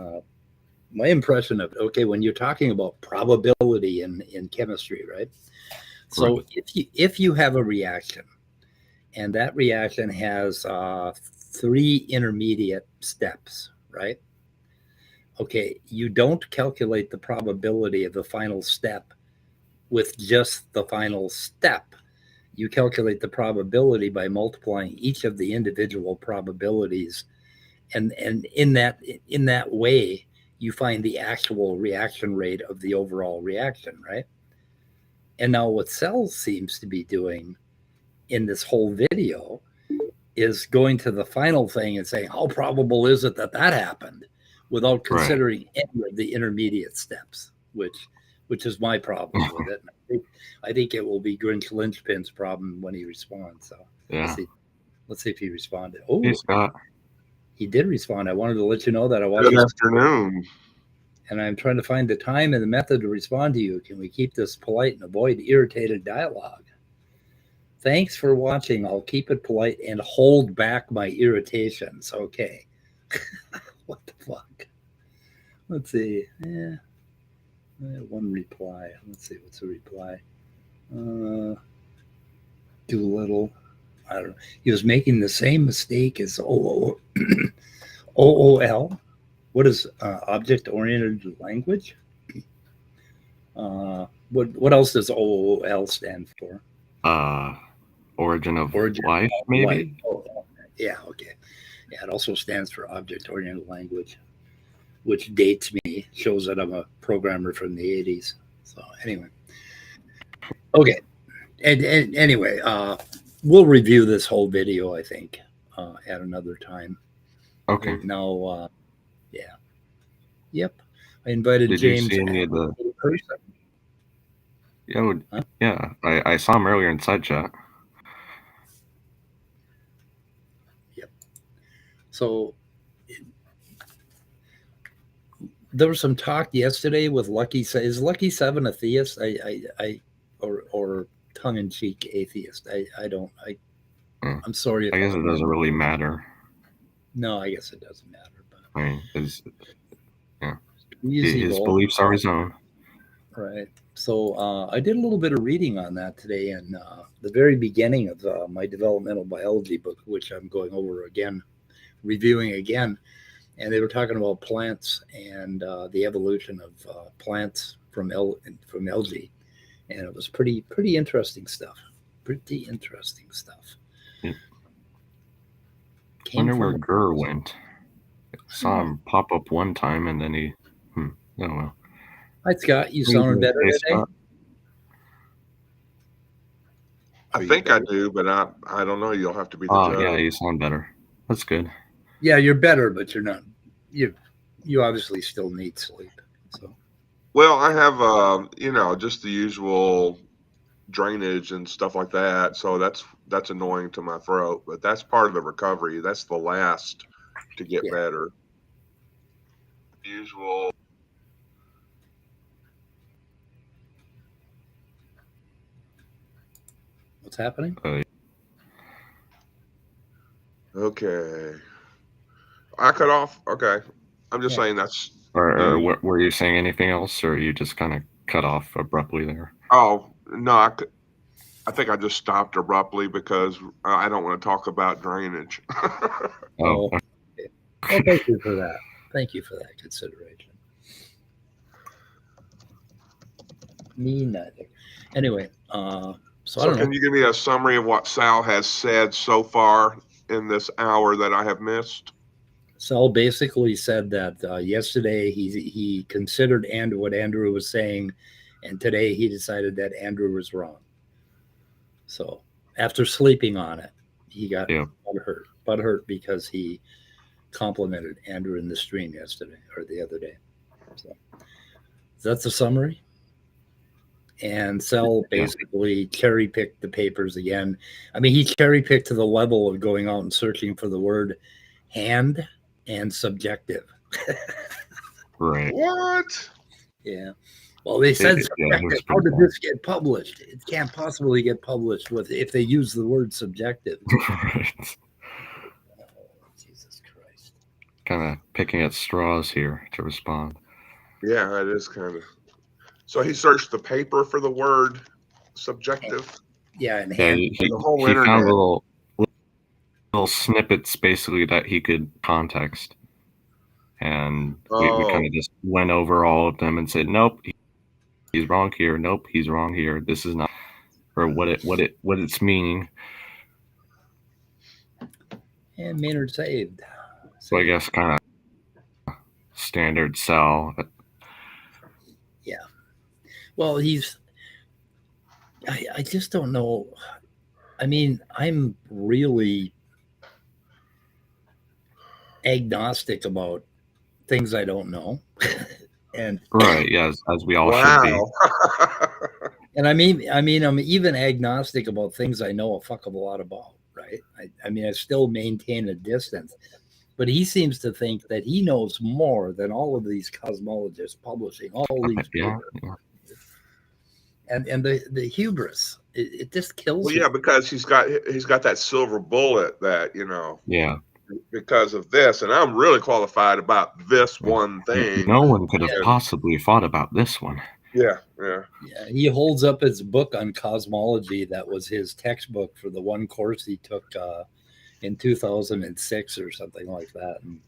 my impression of when you're talking about probability in chemistry, right? So if you have a reaction, and that reaction has 3 intermediate steps, right? Okay, you don't calculate the probability of the final step with just the final step. You calculate the probability by multiplying each of the individual probabilities. And in that way, you find the actual reaction rate of the overall reaction, right? And now what Cells seems to be doing in this whole video is going to the final thing and saying, how probable is it that happened, without considering any of the intermediate steps, which is my problem with it. I think it will be Grynch Lynchpin's problem when he responds. So let's see if he responded. Oh, hey, Scott. He did respond. I wanted to let you know that I watched. Good afternoon. And I'm trying to find the time and the method to respond to you. Can we keep this polite and avoid irritated dialogue? Thanks for watching. I'll keep it polite and hold back my irritations. Okay. What the fuck? Let's see. Yeah. One reply. Let's see. What's the reply? Doolittle. I don't know. He was making the same mistake as OOL. What is object-oriented language? What else does OOL stand for? Origin of life, maybe? Yeah, okay. Yeah, it also stands for object-oriented language, which dates me, shows that I'm a programmer from the 80s. So anyway. Okay. And anyway, we'll review this whole video, I think, at another time. Okay. Now, yeah. Yep. I invited Did James you see any of the person. Yeah, I saw him earlier in side chat. Yep. So there was some talk yesterday with Lucky. Is Lucky Seven a theist? Or tongue in cheek atheist? I'm sorry if I guess it doesn't really matter. No, I guess it doesn't matter. But I mean, his evil, beliefs are his own. right? So I did a little bit of reading on that today, and the very beginning of my developmental biology book, which I'm going over again, reviewing again, and they were talking about plants and the evolution of plants from algae, and it was pretty interesting stuff. Pretty interesting stuff. Wonder where Gurr went. Saw him pop up one time, and then he. I don't know. Hi, Scott. You sounding better today? Scott? I think I do, but I don't know. You'll have to be the judge. Yeah, you sound better. That's good. Yeah, you're better, but you're not. You obviously still need sleep. So. Well, I have just the usual drainage and stuff like that, so that's annoying to my throat. But that's part of the recovery. That's the last to get better. The usual. What's happening? Okay. I cut off. Okay. I'm just saying that's. Or were you saying anything else, or you just kind of cut off abruptly there? Oh no, I think I just stopped abruptly because I don't want to talk about drainage. Well, thank you for that. Thank you for that consideration. Me neither. Anyway, so can you give me a summary of what Sal has said so far in this hour that I have missed? Sal basically said that yesterday he considered what Andrew was saying, and today he decided that Andrew was wrong. So after sleeping on it, he got butthurt because he complimented Andrew in the stream yesterday or the other day. So that's a summary. And Sal basically cherry picked the papers again. I mean, he cherry picked to the level of going out and searching for the word hand and subjective. Right. What? Yeah. Well, they said subjective. How did this get published? It can't possibly get published if they use the word subjective. Right. Oh, Jesus Christ. Kind of picking at straws here to respond. Yeah, it is kind of. So he searched the paper for the word subjective. Yeah, and he the whole he internet. found little snippets basically that he could context, and we kind of just went over all of them and said, nope, he's wrong here. Nope, he's wrong here. This is not, or what it's meaning. And Maynard saved. So I guess kind of standard Sal. Yeah. Well, I just don't know. I mean, I'm really agnostic about things I don't know. And right, yes, as we all should be. And I mean, I'm even agnostic about things I know a fuck of a lot about, right? I mean, I still maintain a distance. But he seems to think that he knows more than all of these cosmologists publishing all these papers. Yeah. And the hubris, it just kills me. Yeah, because he's got that silver bullet that, Yeah. Because of this, and I'm really qualified about this one thing. No one could have possibly thought about this one. Yeah. He holds up his book on cosmology that was his textbook for the one course he took in 2006 or something like that, and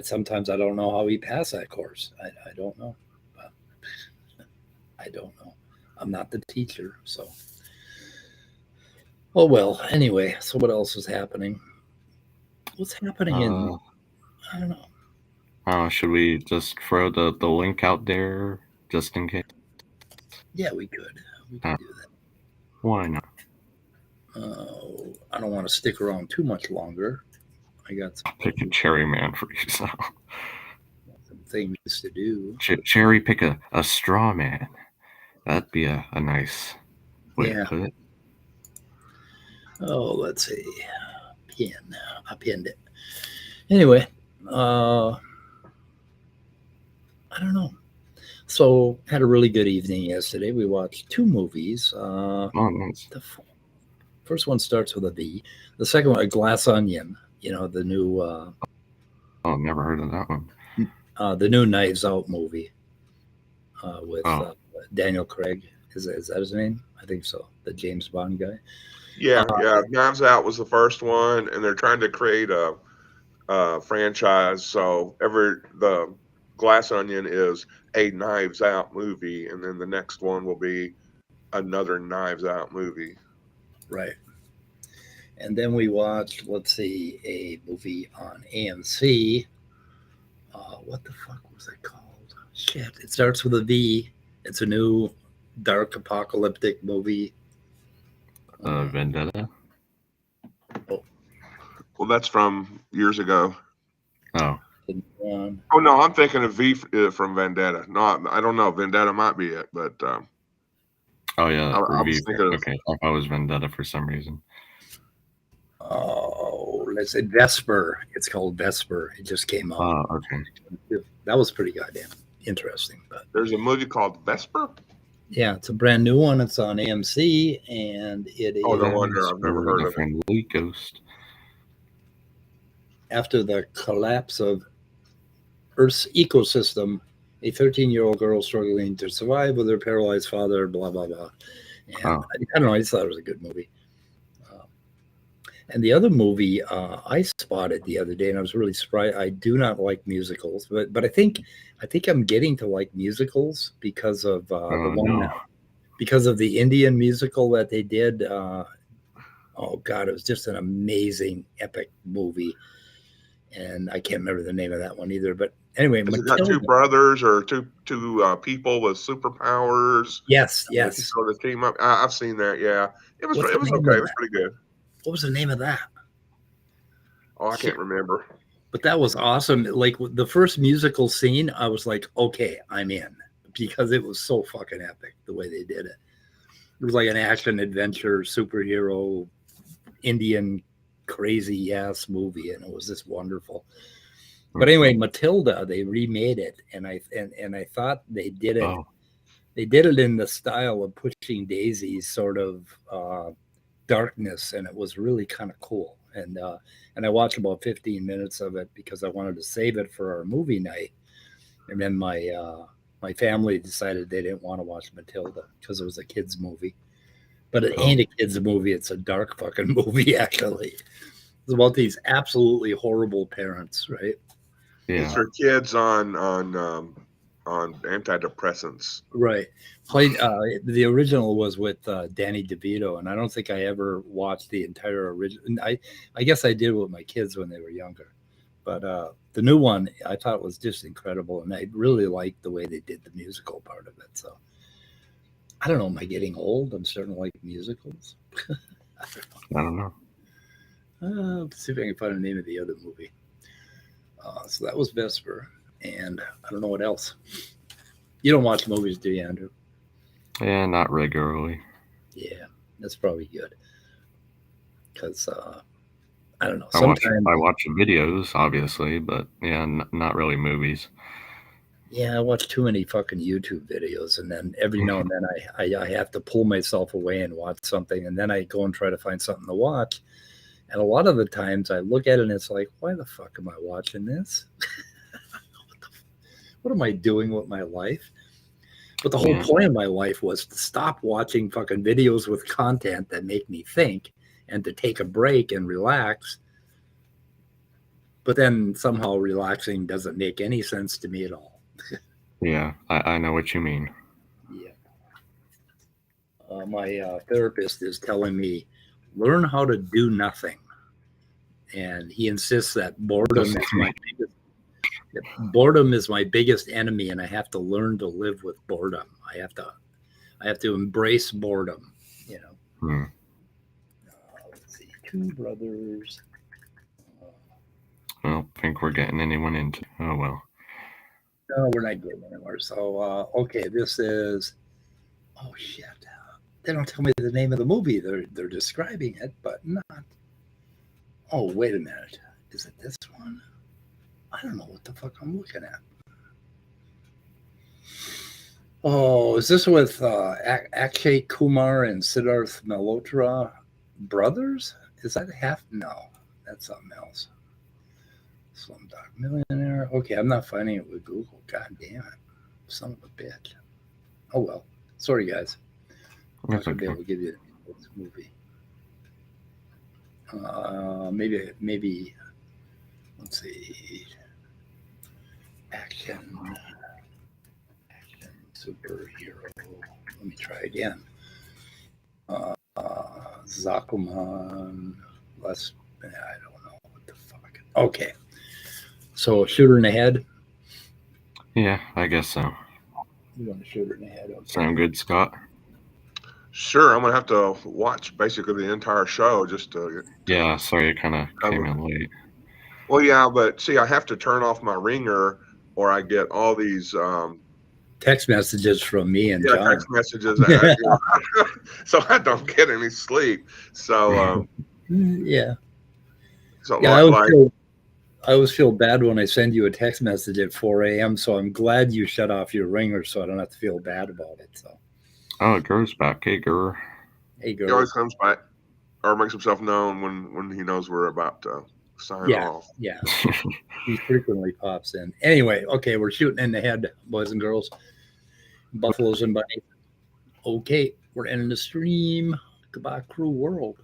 sometimes I don't know how he passed that course. I don't know. I don't know. I'm not the teacher, so. Oh well. Anyway, so what else is happening? What's happening in? I don't know. Should we just throw the link out there just in case? Yeah, we could. We could do that. Why not? I don't want to stick around too much longer. I got some. Pick a cherry man for yourself. Some things to do. Cherry pick a straw man. That'd be a nice way to put it. Oh, let's see. I pinned it. Anyway, I don't know. So had a really good evening yesterday. We watched 2 movies. Oh, nice. The first one starts with a V. The second one, a Glass Onion. You know, the new Oh, never heard of that one. the new Knives Out movie with Oh. Daniel Craig. Is that his name? I think so. The James Bond guy. Yeah, Knives Out was the first one, and they're trying to create a franchise. So the Glass Onion is a Knives Out movie, and then the next one will be another Knives Out movie. Right. And then we watched, let's see, a movie on AMC. What the fuck was it called? Shit. It starts with a V. It's a new dark apocalyptic movie. Vendetta. Well, that's from years ago. Oh. Oh no, I'm thinking of V from Vendetta. No, I don't know. Vendetta might be it, but Oh yeah, I was thinking of, okay. I thought it was Vendetta for some reason. Oh, let's say Vesper. It's called Vesper. It just came out. Oh, okay. That was pretty goddamn interesting. But there's a movie called Vesper. yeah, it's a brand new one. It's on AMC, and it is. Oh, no wonder I've never heard of it. Friendly Ghost. After the collapse of Earth's ecosystem, a 13-year-old girl struggling to survive with her paralyzed father, blah, blah, blah. And I don't know. I just thought it was a good movie. And the other movie I spotted the other day, and I was really surprised. I do not like musicals, but I think I'm getting to like musicals because of because of the Indian musical that they did. Oh God, it was just an amazing, epic movie, and I can't remember the name of that one either. But anyway, has it got 2 brothers or two people with superpowers? Yes. So the team up. I've seen that. Yeah, it was okay. It was pretty good. What was the name of that? Oh, I can't remember. But that was awesome. Like the first musical scene, I was like, okay, I'm in, because it was so fucking epic the way they did it. It was like an action adventure superhero Indian crazy ass movie, and it was just wonderful. But anyway, Matilda, they remade it, and I thought they did it. Oh. They did it in the style of Pushing Daisies, sort of darkness, and it was really kind of cool. And I watched about 15 minutes of it because I wanted to save it for our movie night. And then my family decided they didn't want to watch Matilda because it was a kids movie. But it ain't a kids movie. It's a dark fucking movie, actually. It's about these absolutely horrible parents, right? Yeah. It's for kids on antidepressants. Right. Played the original was with Danny DeVito, and I don't think I ever watched the entire original. I guess I did with my kids when they were younger, but the new one I thought was just incredible, and I really liked the way they did the musical part of it. So I don't know. Am I getting old? I'm starting to like musicals. I don't know. Let's see if I can find the name of the other movie. So that was Vesper, and I don't know what else. You don't watch movies, do you, Andrew? Yeah, not regularly. Yeah, that's probably good. Because I don't know. I watch videos, obviously, but yeah, not really movies. Yeah, I watch too many fucking YouTube videos, and then every now and then I have to pull myself away and watch something, and then I go and try to find something to watch. And a lot of the times I look at it and it's like, why the fuck am I watching this? What am I doing with my life? But the whole point of my life was to stop watching fucking videos with content that make me think and to take a break and relax. But then somehow relaxing doesn't make any sense to me at all. Yeah, I know what you mean. Yeah. My therapist is telling me, learn how to do nothing. And he insists that boredom is my biggest enemy, and I have to learn to live with boredom. I have to embrace boredom, you know. Let's see, 2 brothers. I don't think we're getting anyone into. Oh well. No, we're not getting anywhere. So okay, this is. Oh shit! They don't tell me the name of the movie. They're describing it, but not. Oh, wait a minute. Is it this one? I don't know what the fuck I'm looking at. Oh, is this with Akshay Kumar and Siddharth Malhotra brothers? Is that half? No, that's something else. Slumdog Millionaire. Okay, I'm not finding it with Google. God damn it. Son of a bitch. Oh well. Sorry, guys. I'm not That's going to be okay. able to give you this movie. Maybe, let's see. Action superhero. Let me try again. Zakuman. I don't know what the fuck. Okay. So shooter in the head. Yeah, I guess so. You want to shoot her in the head? Okay. Sound good, Scott? Sure, I'm gonna have to watch basically the entire show just to. Yeah, sorry, I kind of came in late. Well, yeah, but see, I have to turn off my ringer, or I get all these Text messages from me and John. text messages, so I don't get any sleep. So, Yeah. so Yeah, like, I always feel bad when I send you a text message at 4 a.m. So I'm glad you shut off your ringer so I don't have to feel bad about it. So, Oh, Gur's back. Hey, Gur. hey, he girl. always comes back or makes himself known when he knows we're about to sign off. Yeah. He frequently pops in. Anyway, okay, we're shooting in the head, boys and girls. Buffaloes and bunnies. Okay, we're ending the stream. Goodbye, crew world.